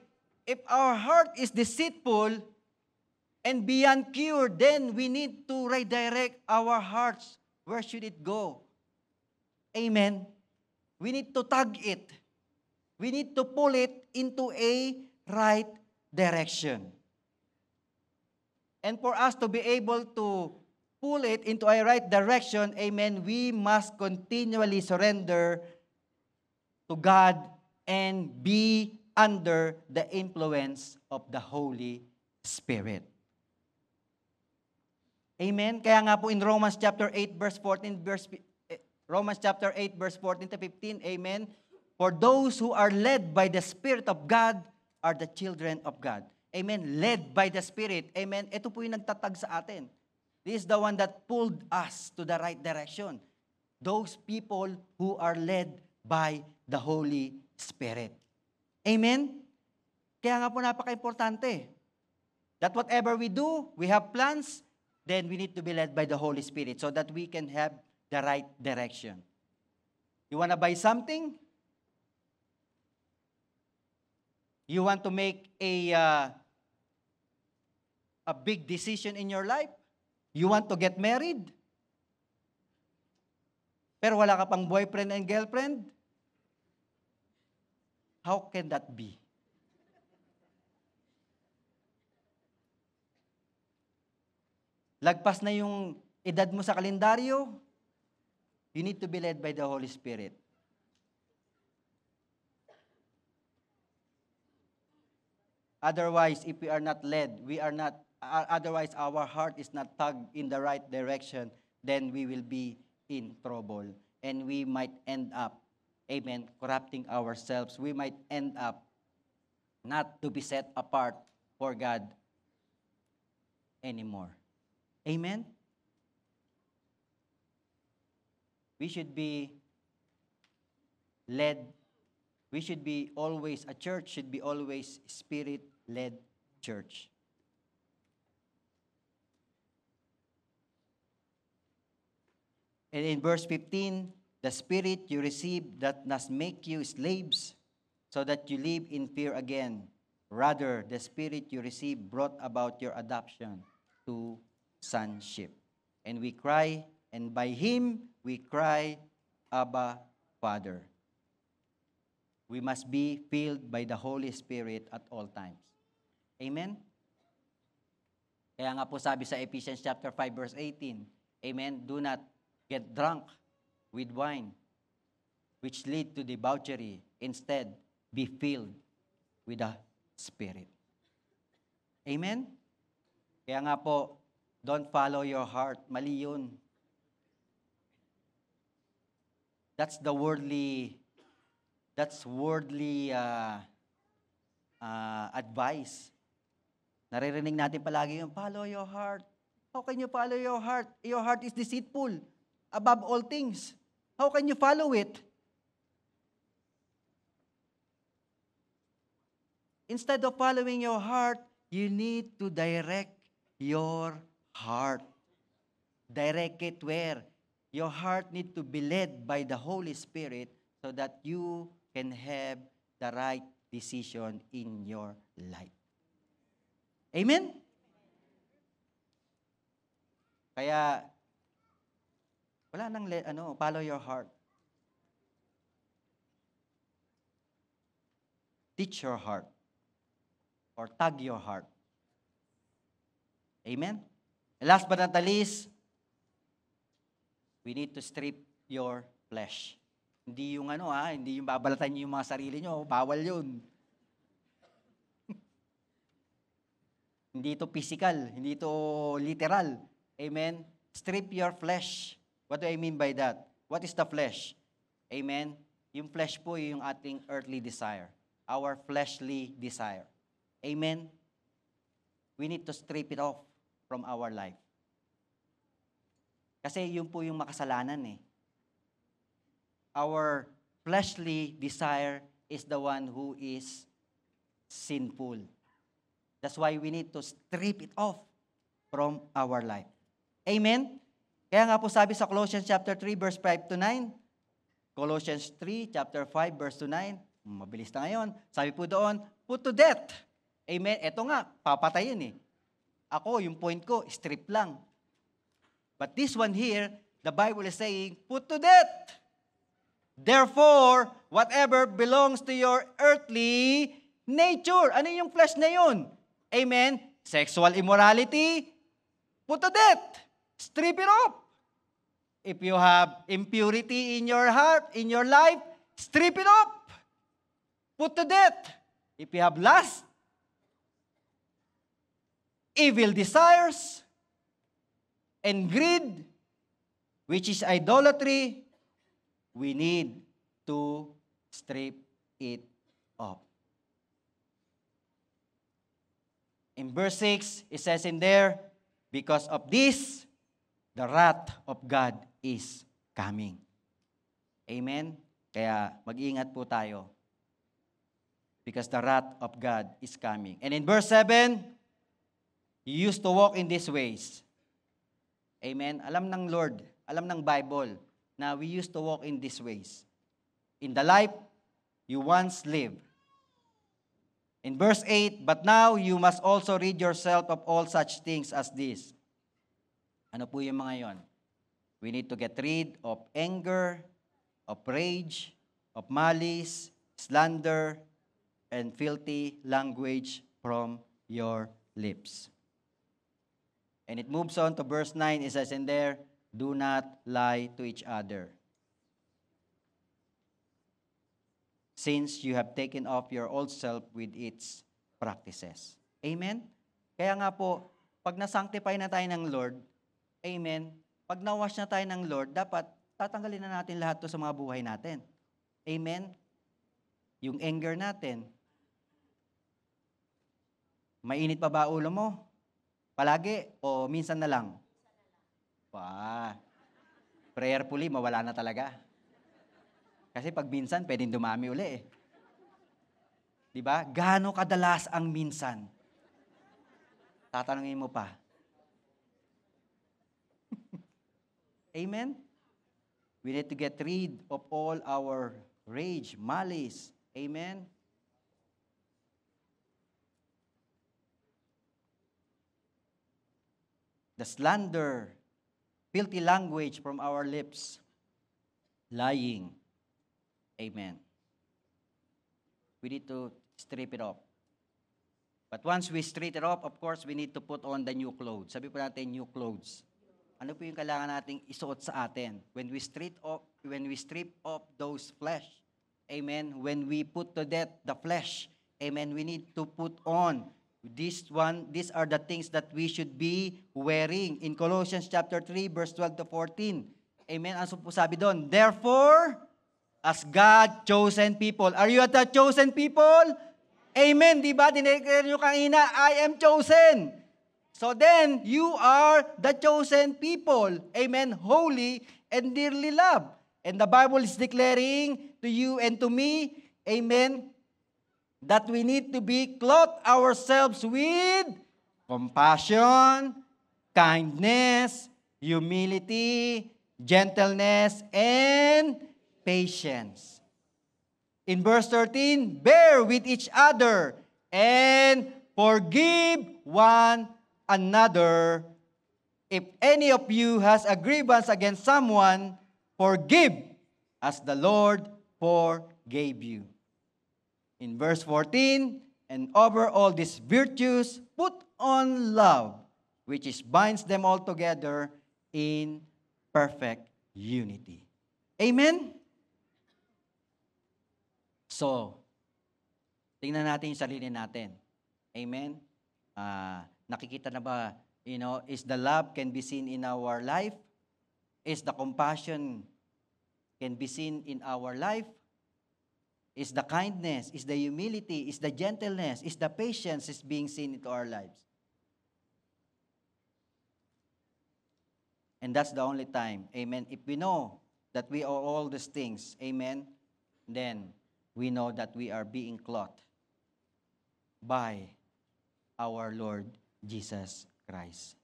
if our heart is deceitful and beyond cure, then we need to redirect our hearts. Where should it go? Amen? We need to tug it. We need to pull it into a right direction. And for us to be able to pull it into a right direction, amen, we must continually surrender to God and be under the influence of the Holy Spirit. Amen? Kaya nga po in Romans chapter 8 verse 14, Romans chapter 8 verse 14 to 15, amen? For those who are led by the Spirit of God are the children of God. Amen? Led by the Spirit. Amen? Ito po yung nagtatag sa atin. This is the one that pulled us to the right direction. Those people who are led by the Holy Spirit. Amen? Kaya nga po napaka-importante that whatever we do, we have plans, then we need to be led by the Holy Spirit so that we can have the right direction. You want to buy something? You want to make a big decision in your life? You want to get married? Pero wala ka pang boyfriend and girlfriend? How can that be? Lagpas na yung edad mo sa kalendaryo, you need to be led by the Holy Spirit. Otherwise, if we are not led, otherwise our heart is not tugged in the right direction, then we will be in trouble. And we might end up, amen, corrupting ourselves. We might end up not to be set apart for God anymore. Amen? We should be led. We should be always, a church should be always Spirit-led church. And in verse 15, the Spirit you receive that does make you slaves, so that you live in fear again. Rather, the Spirit you receive brought about your adoption to sonship. And we cry, and by Him we cry, Abba, Father. We must be filled by the Holy Spirit at all times. Amen? Kaya nga po sabi sa Ephesians chapter 5 verse 18, amen, do not get drunk with wine, which lead to debauchery. Instead, be filled with the Spirit. Amen? Kaya nga po, don't follow your heart. Mali yun. That's worldly advice. Naririnig natin palagi yung, follow your heart. How can you follow your heart? Your heart is deceitful above all things. How can you follow it? Instead of following your heart, you need to direct your heart. Direct it where? Your heart need to be led by the Holy Spirit so that you can have the right decision in your life. Amen? Kaya, wala nang follow your heart. Teach your heart. Or tag your heart. Amen? And last but not the least, we need to strip your flesh. Hindi yung hindi yung babalatan niyo yung mga sarili niyo, bawal yun. Hindi ito physical, hindi ito literal. Amen? Strip your flesh. What do I mean by that? What is the flesh? Amen? Yung flesh po yung ating earthly desire. Our fleshly desire. Amen? We need to strip it off from our life. Kasi yun po yung makasalanan eh. Our fleshly desire is the one who is sinful. That's why we need to strip it off from our life. Amen? Kaya nga po sabi sa Colossians chapter 3 verse 5 to 9, Colossians 3 chapter 5 verse to 9, mabilis na ngayon, sabi po doon, put to death. Amen? Ito nga, papatayin eh. Ako, yung point ko, strip lang. But this one here, the Bible is saying, put to death. Therefore, whatever belongs to your earthly nature. Ano yung flesh na yun? Amen? Sexual immorality, put to death. Strip it off. If you have impurity in your heart, in your life, strip it off. Put to death. If you have lust, evil desires, and greed, which is idolatry, we need to strip it off. In verse 6, it says in there, because of this, the wrath of God is coming. Amen? Kaya mag-ingat po tayo. Because the wrath of God is coming. And in verse 7, you used to walk in these ways. Amen? Alam ng Lord, alam ng Bible, na we used to walk in these ways. In the life you once lived. In verse 8, but now you must also rid yourself of all such things as this. Ano po yung mga yon? We need to get rid of anger, of rage, of malice, slander, and filthy language from your lips. And it moves on to verse 9. It says in there, do not lie to each other, since you have taken off your old self with its practices. Amen? Kaya nga po, pag nasanctify na tayo ng Lord, amen, pag nawash na tayo ng Lord, dapat tatanggalin na natin lahat to sa mga buhay natin. Amen? Yung anger natin. Mainit pa ba ulo mo? Palagi o minsan na lang? Prayerfully, mawala na talaga. Kasi pag minsan, pwedeng dumami uli eh. Diba? Gaano kadalas ang minsan? Tatanungin mo pa. Amen? We need to get rid of all our rage, malice. Amen? The slander, filthy language from our lips, lying. Amen. We need to strip it off. But once we strip it off, of course, we need to put on the new clothes. Sabi po natin, new clothes. Ano po yung kailangan nating isuot sa atin? When we strip off those flesh, amen, when we put to death the flesh, amen, we need to put on these are the things that we should be wearing. In Colossians chapter 3, verse 12 to 14. Amen. Ano po sabi doon? Therefore, as God chosen people. Are you the chosen people? Amen. Di ba? Dineclare nyo kanina, I am chosen. So then, you are the chosen people. Amen. Holy and dearly loved. And the Bible is declaring to you and to me, amen, that we need to be clothed ourselves with compassion, kindness, humility, gentleness, and patience. In verse 13, bear with each other and forgive one another. If any of you has a grievance against someone, forgive as the Lord forgave you. In verse 14, and over all these virtues, put on love, which binds them all together in perfect unity. Amen? So, tingnan natin yung sarili natin. Amen? Nakikita na ba, is the love can be seen in our life? Is the compassion can be seen in our life? Is the kindness, is the humility, is the gentleness, is the patience is being seen into our lives? And that's the only time, amen, if we know that we are all these things, amen, then we know that we are being clothed by our Lord Jesus Christ.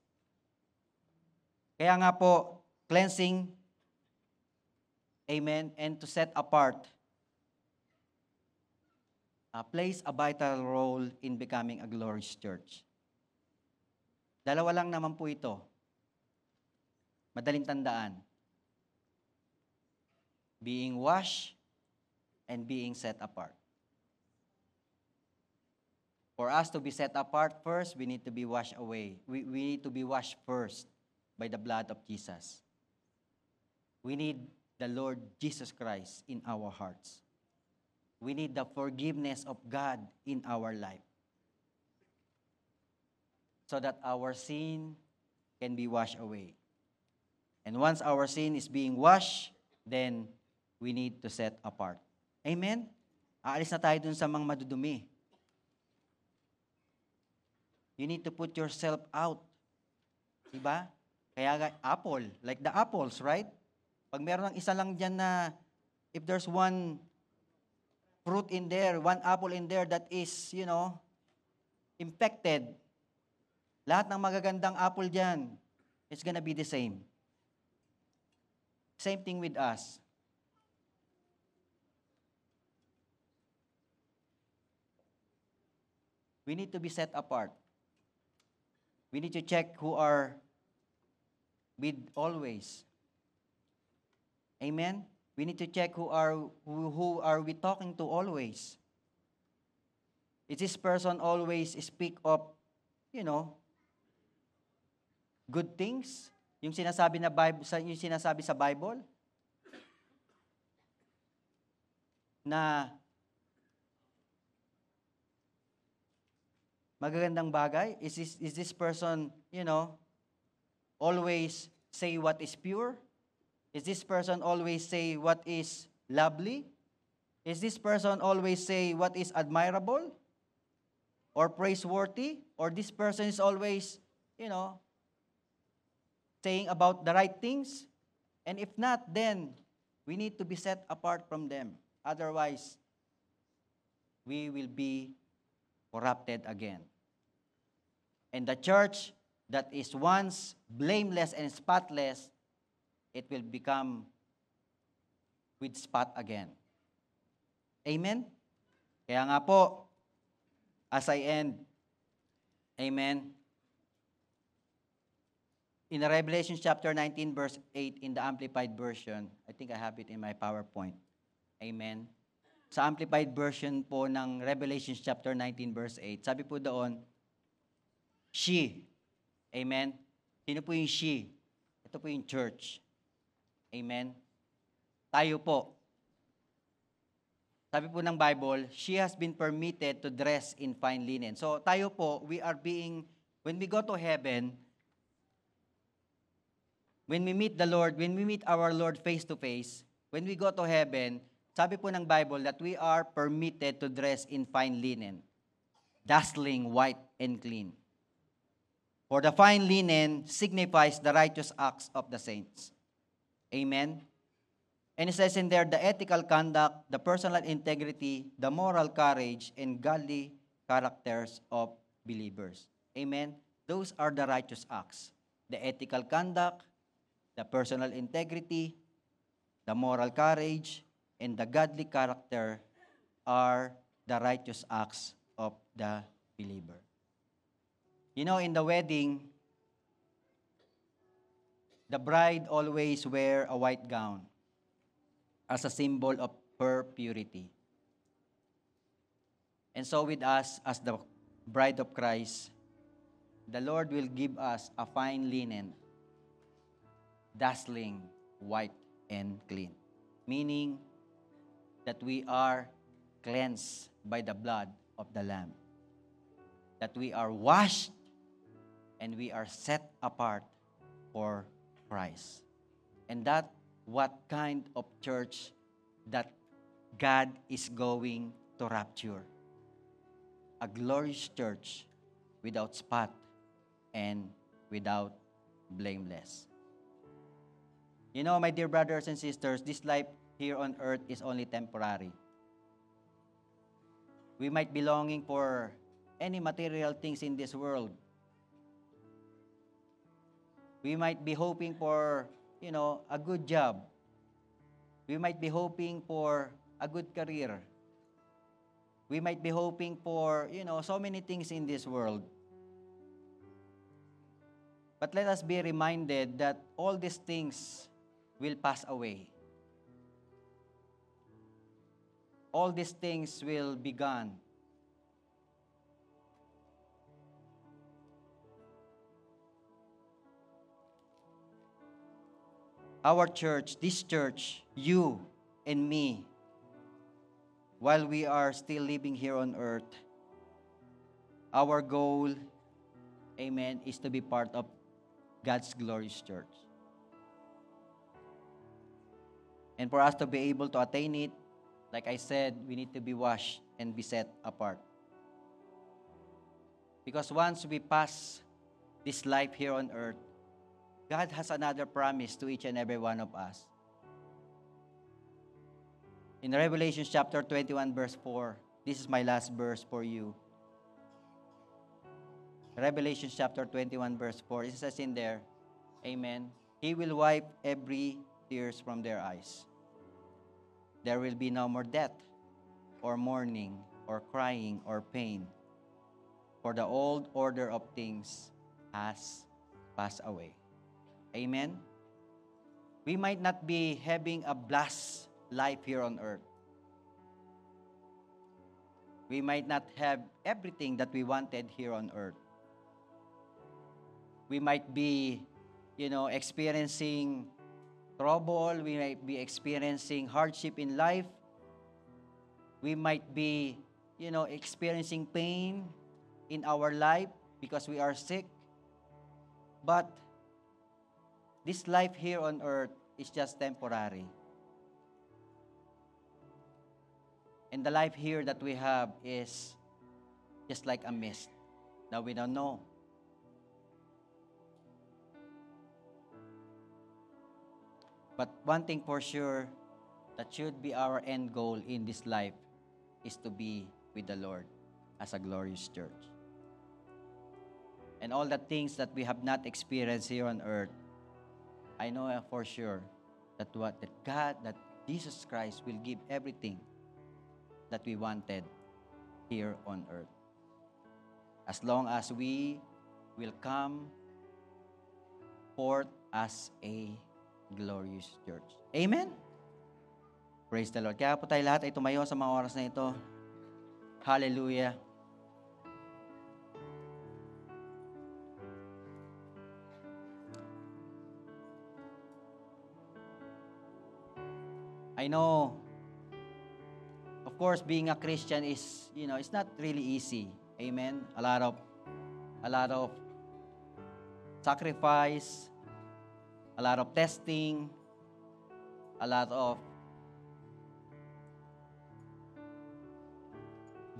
Kaya nga po, cleansing, amen, and to set apart plays a vital role in becoming a glorious church. Dalawa lang naman po ito. Madaling tandaan. Being washed and being set apart. For us to be set apart first, we need to be washed away. We need to be washed first by the blood of Jesus. We need the Lord Jesus Christ in our hearts. We need the forgiveness of God in our life, so that our sin can be washed away. And once our sin is being washed, then we need to set apart. Amen? Aalis na tayo dun sa mga madudumi. You need to put yourself out. Diba? Kaya apple, like the apples, right? Pag meron ng isa lang dyan na, if there's one fruit in there, one apple in there that is, infected, lahat ng magagandang apple dyan, it's gonna be the same. Same thing with us. We need to be set apart. We need to check who are with always. Amen? We need to check who are we talking to always. Is this person always speak of, good things? Yung sinasabi sa Bible na magagandang bagay? Is this person, always say what is pure? Is this person always say what is lovely? Is this person always say what is admirable or praiseworthy? Or this person is always, saying about the right things? And if not, then we need to be set apart from them. Otherwise, we will be corrupted again. And the church that is once blameless and spotless, it will become with spot again. Amen? Kaya nga po, as I end, amen, in Revelation chapter 19, verse 8, in the Amplified Version, I think I have it in my PowerPoint. Amen? Sa Amplified Version po ng Revelation chapter 19, verse 8, sabi po doon, she. Amen? Sino po yung she? Ito po yung church. Amen? Tayo po. Sabi po ng Bible, she has been permitted to dress in fine linen. So tayo po, when we go to heaven, when we meet the Lord, when we meet our Lord face to face, when we go to heaven, sabi po ng Bible that we are permitted to dress in fine linen, dazzling white and clean. For the fine linen signifies the righteous acts of the saints. Amen? And it says in there, the ethical conduct, the personal integrity, the moral courage, and godly characters of believers. Amen? Those are the righteous acts. The ethical conduct, the personal integrity, the moral courage, and the godly character are the righteous acts of the believer. In the wedding, the bride always wear a white gown as a symbol of her purity. And so with us, as the bride of Christ, the Lord will give us a fine linen, dazzling white and clean. Meaning that we are cleansed by the blood of the Lamb. That we are washed and we are set apart for Christ. And that what kind of church that God is going to rapture? A glorious church without spot and without blameless. My dear brothers and sisters, this life here on earth is only temporary. We might be longing for any material things in this world. We might be hoping for, a good job. We might be hoping for a good career. We might be hoping for, so many things in this world. But let us be reminded that all these things will pass away. All these things will be gone. Our church, this church, you and me, while we are still living here on earth, our goal, amen, is to be part of God's glorious church. And for us to be able to attain it, like I said, we need to be washed and be set apart. Because once we pass this life here on earth, God has another promise to each and every one of us. In Revelation chapter 21, verse 4, this is my last verse for you. Revelation chapter 21, verse 4, it says in there, Amen, He will wipe every tears from their eyes. There will be no more death, or mourning, or crying, or pain, for the old order of things has passed away. Amen? We might not be having a blessed life here on earth. We might not have everything that we wanted here on earth. We might be, experiencing trouble. We might be experiencing hardship in life. We might be, experiencing pain in our life because we are sick. But this life here on earth is just temporary. And the life here that we have is just like a mist that we don't know. But one thing for sure that should be our end goal in this life is to be with the Lord as a glorious church. And all the things that we have not experienced here on earth, I know for sure that Jesus Christ will give everything that we wanted here on earth. As long as we will come forth as a glorious church. Amen? Praise the Lord. Kaya po tayo lahat ay tumayo sa mga oras na ito. Hallelujah. I know, of course, being a Christian is, it's not really easy. Amen? A lot of sacrifice, a lot of testing, a lot of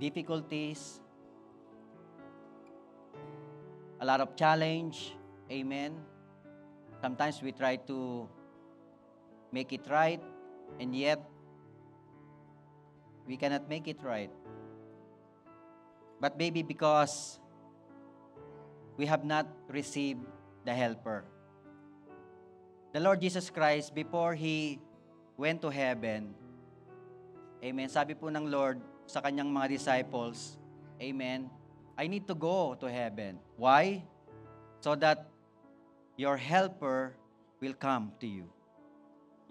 difficulties, a lot of challenge. Amen? Sometimes we try to make it right, and yet we cannot make it right. But maybe because we have not received the helper. The Lord Jesus Christ, before He went to heaven, amen, sabi po ng Lord sa kanyang mga disciples, amen, I need to go to heaven. Why? So that your helper will come to you.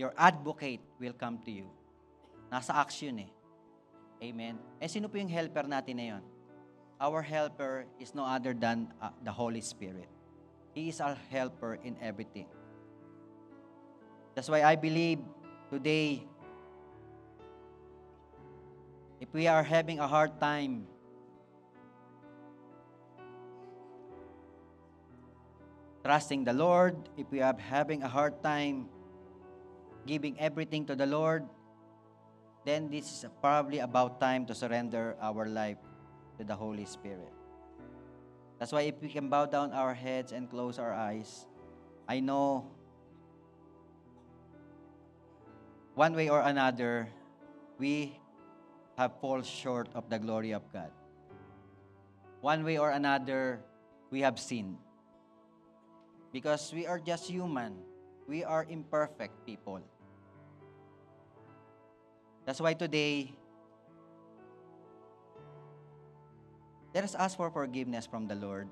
Your advocate will come to you. Nasa action eh. Amen. Sino po yung helper natin na yun? Our helper is no other than the Holy Spirit. He is our helper in everything. That's why I believe today, if we are having a hard time trusting the Lord, if we are having a hard time giving everything to the Lord, then this is probably about time to surrender our life to the Holy Spirit. That's why if we can bow down our heads and close our eyes, I know one way or another, we have fallen short of the glory of God. One way or another, we have sinned. Because we are just human. We are imperfect people. That's why today, let us ask for forgiveness from the Lord.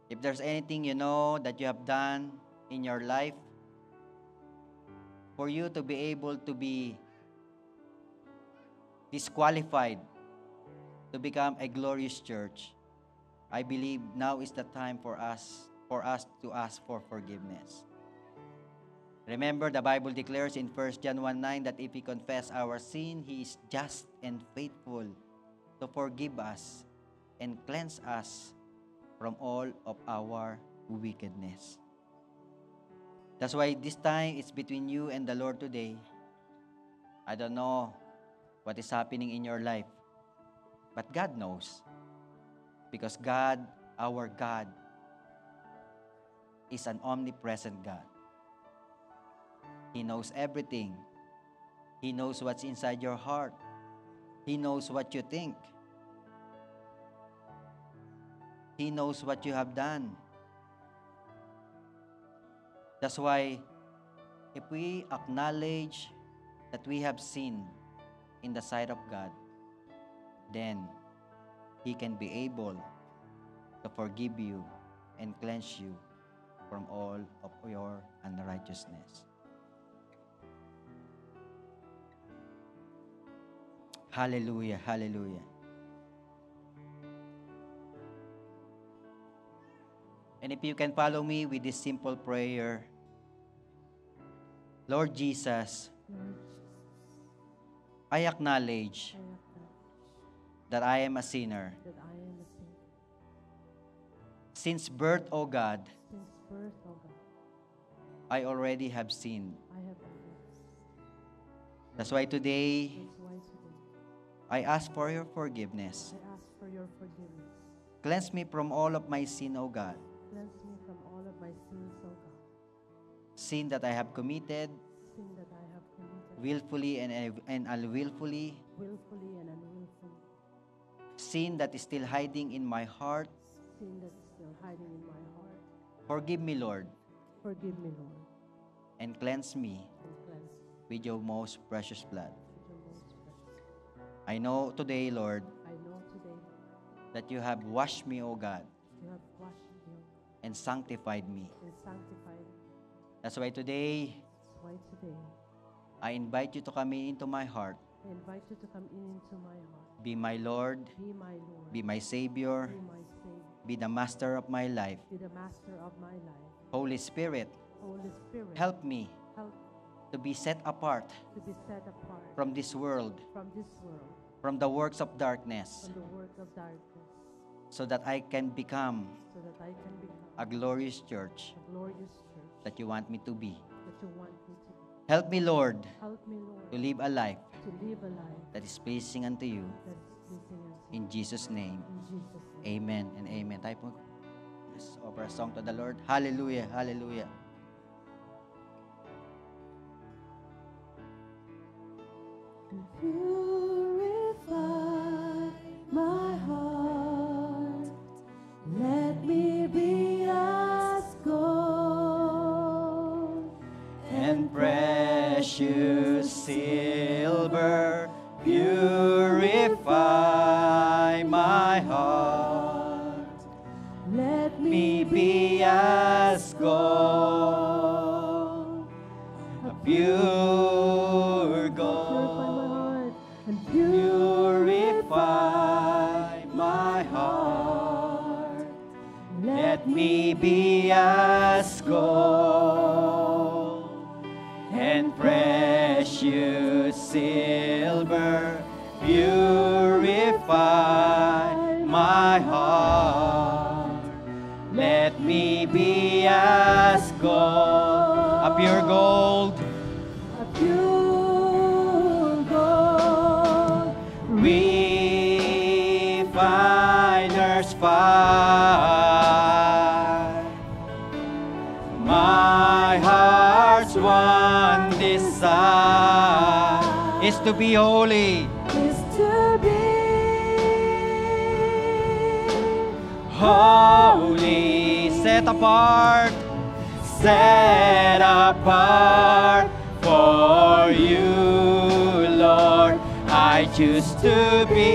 If there's anything that you have done in your life, for you to be able to be disqualified to become a glorious church, I believe now is the time for us to ask for forgiveness. Remember, the Bible declares in 1 John 1:9 that if we confess our sin, He is just and faithful to forgive us and cleanse us from all of our wickedness. That's why this time it's between you and the Lord today. I don't know what is happening in your life, but God knows. Because God, our God, is an omnipresent God. He knows everything. He knows what's inside your heart. He knows what you think. He knows what you have done. That's why, if we acknowledge that we have sinned in the sight of God, then He can be able to forgive you and cleanse you from all of your unrighteousness. Hallelujah, hallelujah. And if you can follow me with this simple prayer, Lord Jesus, I acknowledge that I am a sinner. Since birth, O God, I already have sinned. That's why today, I ask for your forgiveness. Cleanse me from all of my sin, O God. Cleanse me from all of my sins, O God. Sin that I have committed, willfully and unwillfully. Willfully and unwillfully. Sin that is still hiding in my heart. Sin that is still hiding in my heart. Forgive me, Lord. Forgive me, Lord. And cleanse me And cleanse me with your most precious blood. with your most precious blood. I know today, Lord, I know today that you have washed me, O God, you have washed me, O God, and sanctified me. and sanctified me. That's why today, That's why today I invite you to come into my heart. I invite you to come into my heart. Be my Lord, Be my Lord. be my Savior, Be my Savior. be the master of my life. Be the master of my life. Holy Spirit, Holy Spirit, help me help to be set apart to be set apart from this world, from this world, from the works of darkness, from the work of darkness, so that I can become so that I can become a glorious church a glorious church that you want me to be. that you want me to be. Help me, Lord, Help me, Lord, to live a life to live a life that is pleasing unto you. that is pleasing unto you. In Jesus' name, In Jesus' name. amen and amen. Tayo po, let's offer a song to the Lord. Hallelujah, hallelujah. Purify my heart. Let me be as gold And precious silver purify my heart. Let Me be as gold, a pure gold. Purify my heart. Let me be as gold and precious silver. Purify my heart. Let me be as gold, a pure gold. a pure gold. Refiner's fire. My heart's one desire is to be holy, Is to be holy, set apart for you, Lord. I choose to be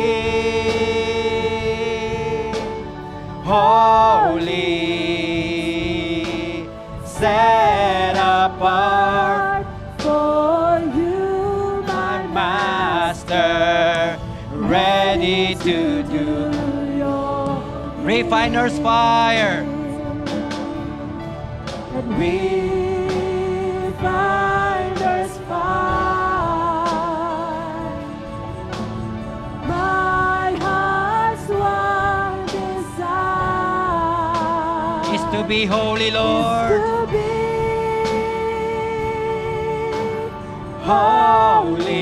holy, set apart for you, my Master, ready to do your refiner's fire. refiner's fire. My heart's one desire Is to be holy, Lord. to be holy,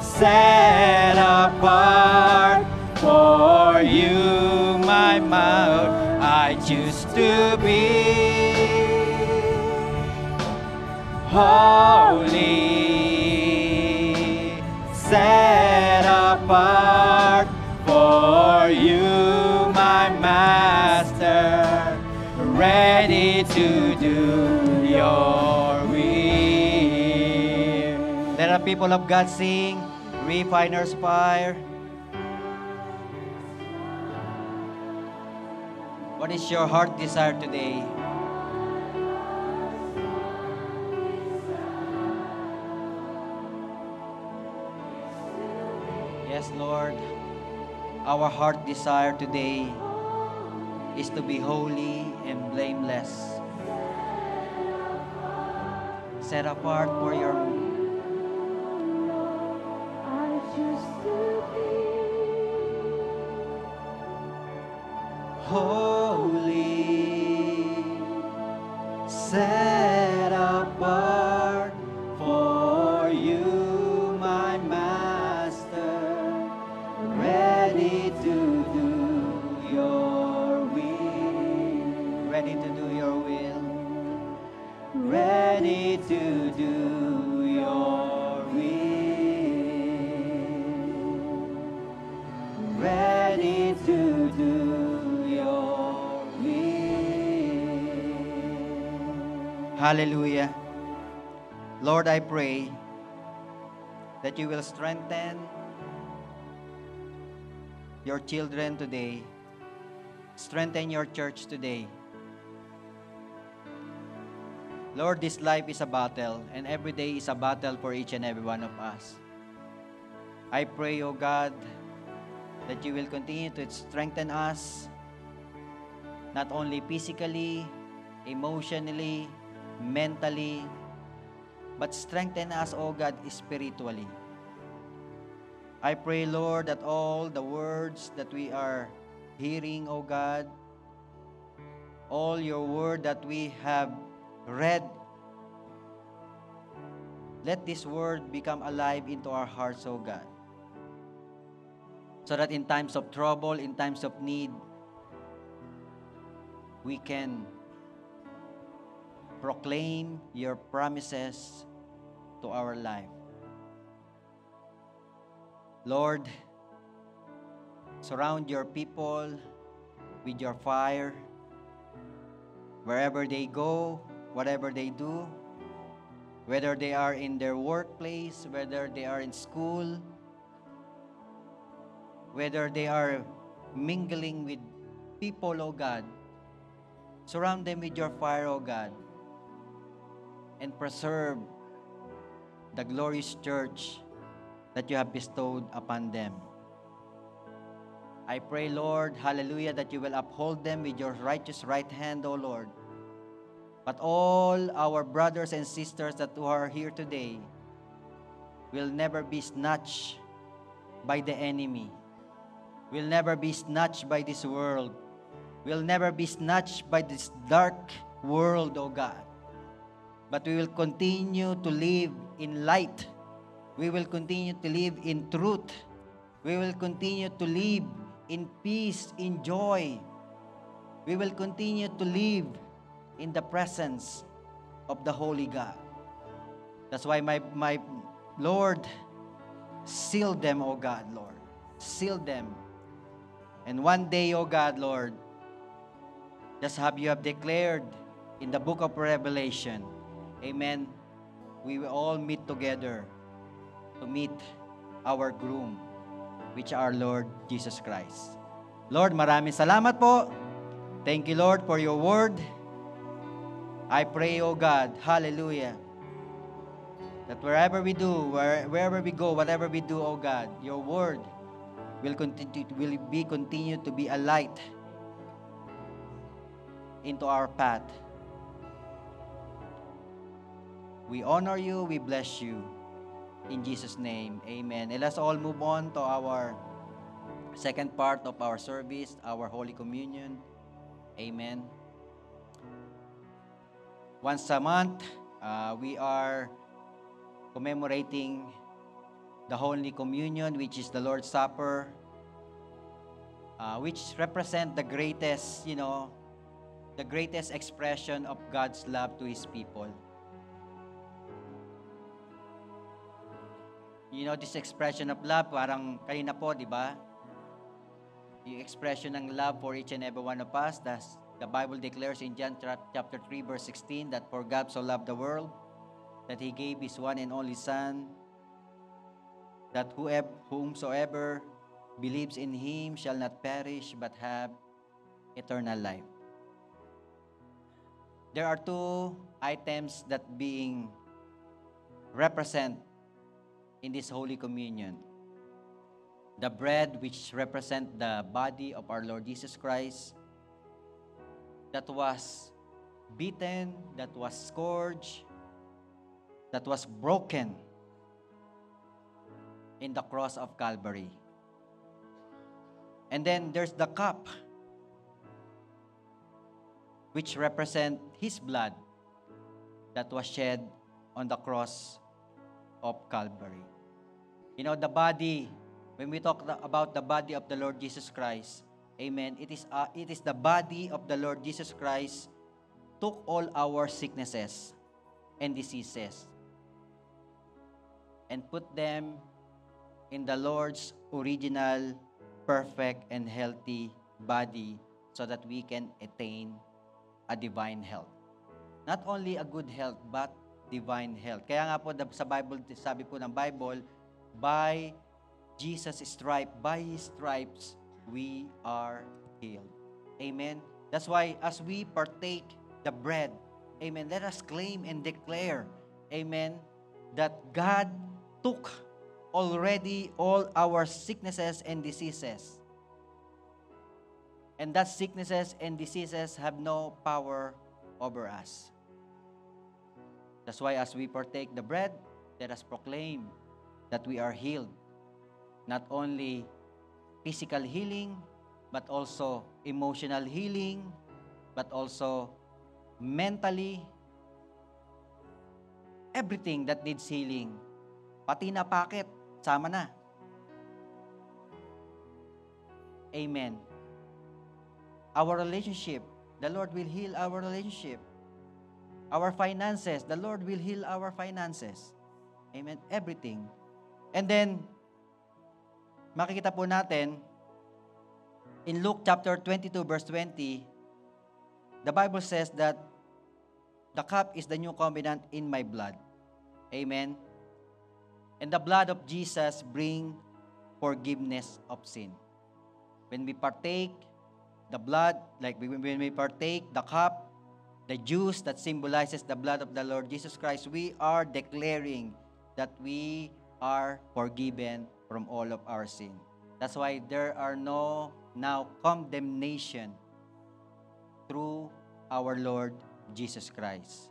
set apart for you, my mouth. I choose to be holy, set apart for you, my master, ready to do your will. Let the people of God sing, Refiner's Fire. What is your heart desire today? Yes, Lord. Our heart desire today is to be holy and blameless. Set apart for your I choose to be holy, set apart for you, my master, ready to do your will, ready to do your will, ready to do your will, ready to do your will. Hallelujah. Lord, I pray that you will strengthen your children today. Strengthen your church today. Lord, this life is a battle, and every day is a battle for each and every one of us. I pray, O God, that you will continue to strengthen us, not only physically, emotionally, mentally, but strengthen us, O God, spiritually. I pray, Lord, that all the words that we are hearing, O God, all your word that we have read, let this word become alive into our hearts, O God, so that in times of trouble, in times of need, we can proclaim your promises to our life. Lord, surround your people with your fire. Wherever they go, whatever they do, whether they are in their workplace, whether they are in school, whether they are mingling with people, O God, surround them with your fire, O God, and preserve the glorious church that you have bestowed upon them. I pray, Lord, hallelujah, that you will uphold them with your righteous right hand, O Lord. But all our brothers and sisters that are here today will never be snatched by the enemy, will never be snatched by this world, will never be snatched by this dark world, O God. But we will continue to live in light. We will continue to live in truth. We will continue to live in peace, in joy. We will continue to live in the presence of the Holy God. That's why my Lord, seal them, O God, Lord. Seal them. And one day, O God, Lord, just you have declared in the book of Revelation, amen, we will all meet together to meet our groom, which our Lord Jesus Christ. Lord, maraming salamat po. Thank you, Lord, for your word. I pray, O God, hallelujah, that wherever we do, wherever we go, whatever we do, O God, your word will continue to be a light into our path. We honor you, we bless you. In Jesus' name, amen. And let's all move on to our second part of our service, our Holy Communion. Amen. Once a month, We are commemorating the Holy Communion, which is the Lord's Supper, which represent the greatest, the greatest expression of God's love to His people. This expression of love, parang kanina po, di ba? Yung expression ng love for each and every one of us, the Bible declares in John chapter 3, verse 16, that for God so loved the world, that He gave His one and only Son, that whomsoever believes in Him shall not perish but have eternal life. There are two items that being represent in this Holy Communion. The bread, which represent the body of our Lord Jesus Christ, that was beaten, that was scourged, that was broken in the cross of Calvary. And then there's the cup, which represent His blood that was shed on the cross of Calvary. The body, when we talk about the body of the Lord Jesus Christ, amen, it is the body of the Lord Jesus Christ took all our sicknesses and diseases and put them in the Lord's original, perfect, and healthy body so that we can attain a divine health. Not only a good health, but divine health. Kaya nga po sa Bible, sabi po ng Bible, by Jesus' by His stripes, we are healed. Amen? That's why as we partake the bread, amen, let us claim and declare, amen, that God took already all our sicknesses and diseases. And that sicknesses and diseases have no power over us. That's why as we partake the bread, let us proclaim that we are healed. Not only physical healing, but also emotional healing, but also mentally, everything that needs healing. Pati na pakit, sama na. Amen. Our relationship, the Lord will heal our relationship. Our finances, the Lord will heal our finances. Amen. Everything. And then, makikita po natin, in Luke chapter 22, verse 20, the Bible says that the cup is the new covenant in my blood. Amen. And the blood of Jesus bring forgiveness of sin. When we partake the blood, like when we partake the cup, the juice that symbolizes the blood of the Lord Jesus Christ, we are declaring that we are forgiven from all of our sin. That's why there are no now condemnation through our Lord Jesus Christ.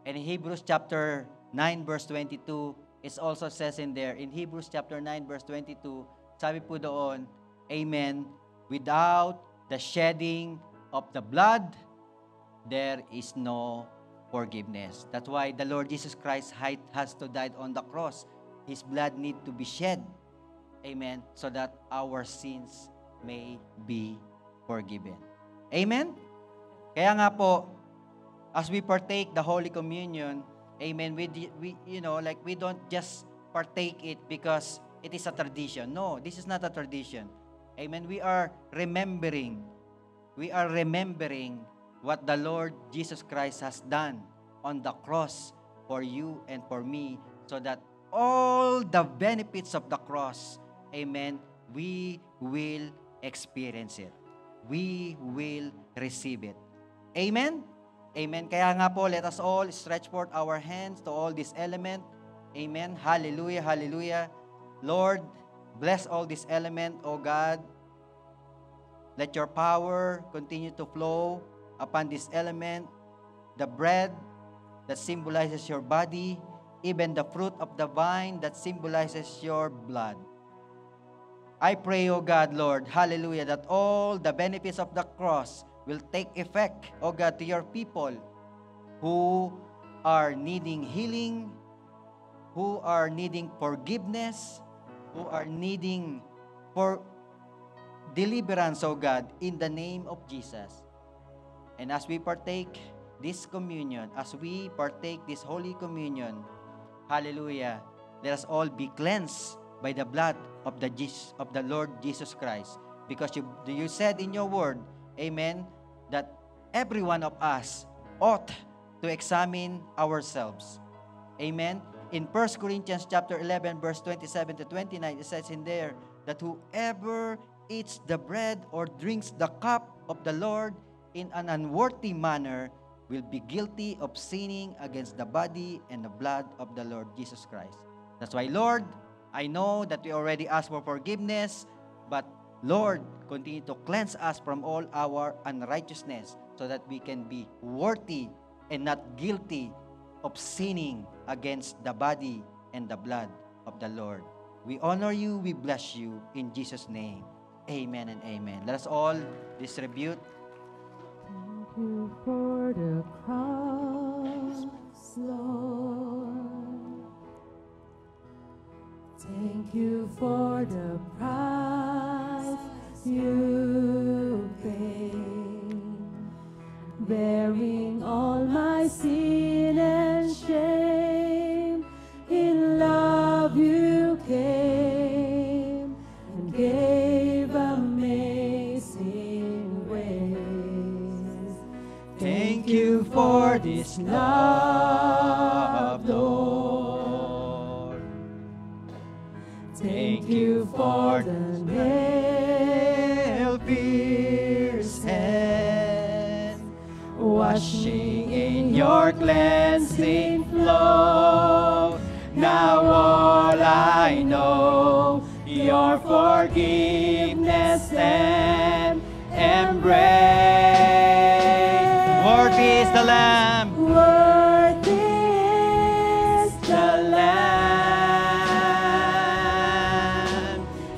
And in Hebrews chapter 9 verse 22, it also says in there, in Hebrews chapter 9 verse 22, sabi po doon, amen, without the shedding of the blood, there is no forgiveness. That's why the Lord Jesus Christ has to die on the cross. His blood need to be shed. Amen. So that our sins may be forgiven. Amen? Kaya nga po, as we partake the Holy Communion, amen, we don't just partake it because it is a tradition. No, this is not a tradition. Amen. We are remembering what the Lord Jesus Christ has done on the cross for you and for me, so that all the benefits of the cross, amen, we will experience it. We will receive it. Amen? Amen. Kaya nga po, let us all stretch forth our hands to all this element. Amen. Hallelujah, hallelujah. Lord, bless all this element, O God. Let your power continue to flow upon this element, the bread that symbolizes your body, even the fruit of the vine that symbolizes your blood. I pray, O God, Lord, hallelujah, that all the benefits of the cross will take effect, O God, to your people who are needing healing, who are needing forgiveness, who are needing for deliverance, O God, in the name of Jesus. And as we partake this communion, as we partake this Holy Communion, hallelujah, let us all be cleansed by the blood of the Lord Jesus Christ. Because you said in your word, amen, that every one of us ought to examine ourselves. Amen. In 1 Corinthians chapter 11, verse 27 to 29, it says in there that whoever eats the bread or drinks the cup of the Lord in an unworthy manner will be guilty of sinning against the body and the blood of the Lord Jesus Christ. That's why, Lord, I know that we already asked for forgiveness, but Lord, continue to cleanse us from all our unrighteousness so that we can be worthy and not guilty of sinning against the body and the blood of the Lord. We honor you, we bless you, in Jesus' name. Amen and amen. Let us all distribute. Thank you for the cross, Lord. Thank you for the price you paid, bearing all my sin and shame. In love you came and gave amazing ways. Thank you for this love, Lord. Thank you for the nail-pierced hand, Washing in your cleansing flow. Now all I know, your forgiveness and embrace. Worthy is the Lamb. Worthy is The Lamb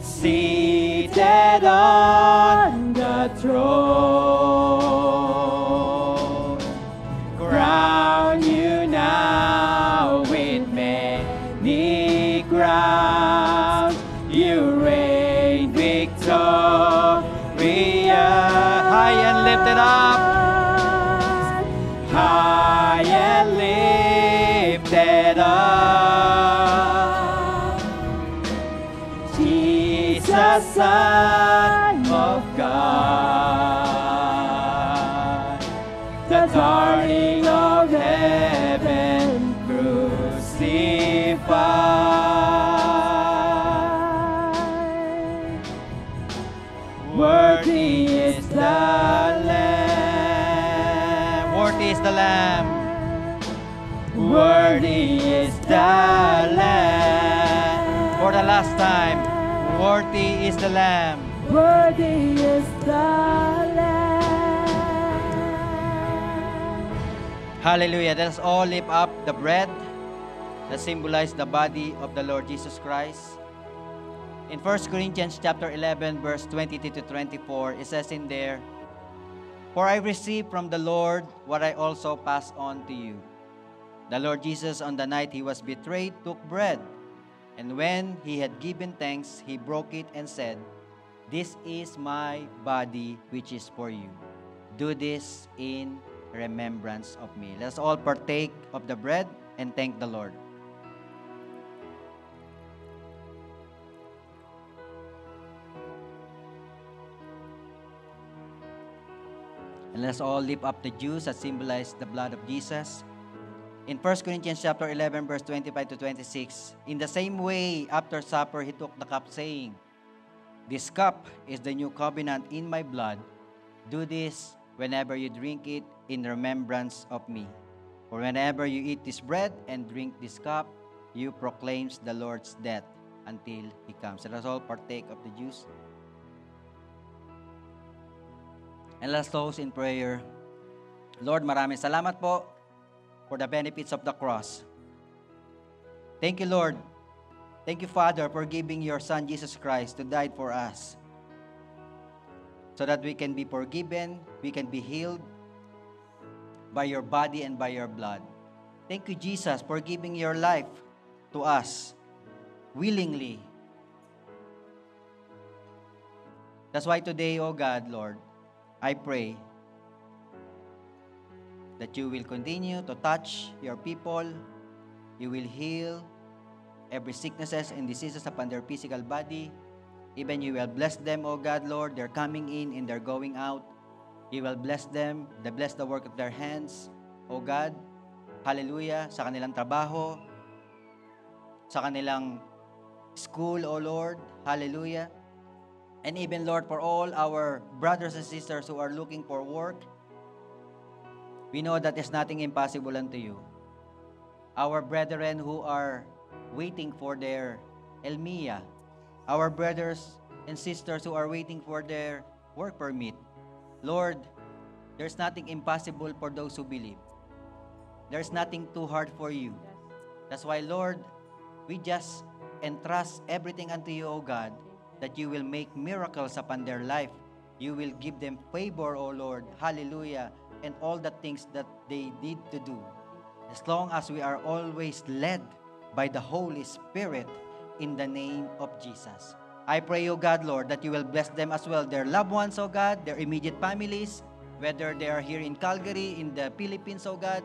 seated on the throne. Crown you now with many crowns. You reign victorious, high and lifted up, high and lifted up. Jesus, Son of God, the darling of heaven, crucified. Worthy is the Lamb. Worthy is the Lamb. Worthy is the Lamb. For the last time, worthy is the Lamb. Worthy is the Lamb. Hallelujah. Let us all lift up the bread that symbolizes the body of the Lord Jesus Christ. In 1 Corinthians chapter 11, verse 22 to 24, it says in there, "For I received from the Lord what I also passed on to you. The Lord Jesus, on the night he was betrayed, took bread, and when he had given thanks, he broke it and said, 'This is my body which is for you. Do this in remembrance of me.'" Let us all partake of the bread and thank the Lord. And let's all lift up the juice that symbolizes the blood of Jesus. In 1 Corinthians chapter 11, verse 25 to 26, "In the same way, after supper, he took the cup, saying, 'This cup is the new covenant in my blood. Do this whenever you drink it in remembrance of me. For whenever you eat this bread and drink this cup, you proclaim the Lord's death until he comes.'" Let us all partake of the juice. And let's close in prayer. Lord, maraming salamat po for the benefits of the cross. Thank you, Lord. Thank you, Father, for giving your Son, Jesus Christ, to die for us, so that we can be forgiven, we can be healed by your body and by your blood. Thank you, Jesus, for giving your life to us willingly. That's why today, oh God, Lord, I pray that you will continue to touch your people. You will heal every sicknesses and diseases upon their physical body. Even you will bless them, oh God, Lord. They're coming in and they're going out. You will bless them, bless the work of their hands, oh God. Hallelujah. Sa kanilang trabaho, sa kanilang school, oh Lord. Hallelujah. And even, Lord, for all our brothers and sisters who are looking for work, we know that there's nothing impossible unto you. Our brethren who are waiting for their Elmia, our brothers and sisters who are waiting for their work permit, Lord, there's nothing impossible for those who believe. There's nothing too hard for you. That's why, Lord, we just entrust everything unto you, O God, that you will make miracles upon their life. You will give them favor, O Lord. Hallelujah. And all the things that they need to do. As long as we are always led by the Holy Spirit in the name of Jesus. I pray, O God, Lord, that you will bless them as well, their loved ones, O God, their immediate families, whether they are here in Calgary, in the Philippines, O God.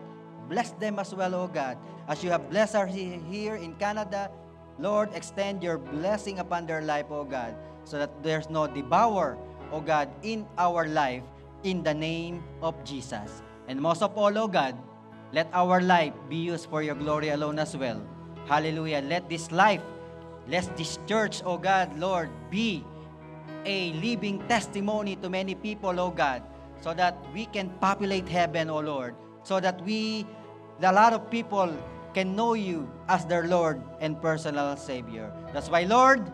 Bless them as well, O God. As you have blessed us here in Canada, Lord, extend your blessing upon their life, O God, so that there's no devour, O God, in our life, in the name of Jesus. And most of all, O God, let our life be used for your glory alone as well. Hallelujah. Let this life, let this church, O God, Lord, be a living testimony to many people, O God, so that we can populate heaven, O Lord, so that a lot of people can know you as their Lord and personal Savior. That's why, Lord,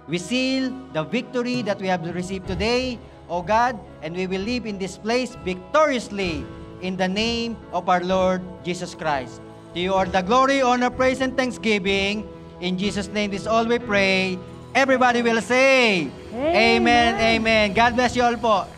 we seal the victory that we have received today, O God, and we will live in this place victoriously in the name of our Lord Jesus Christ. To you are the glory, honor, praise, and thanksgiving. In Jesus' name, this all we pray. Everybody will say, Amen, Amen. Amen. God bless you all po.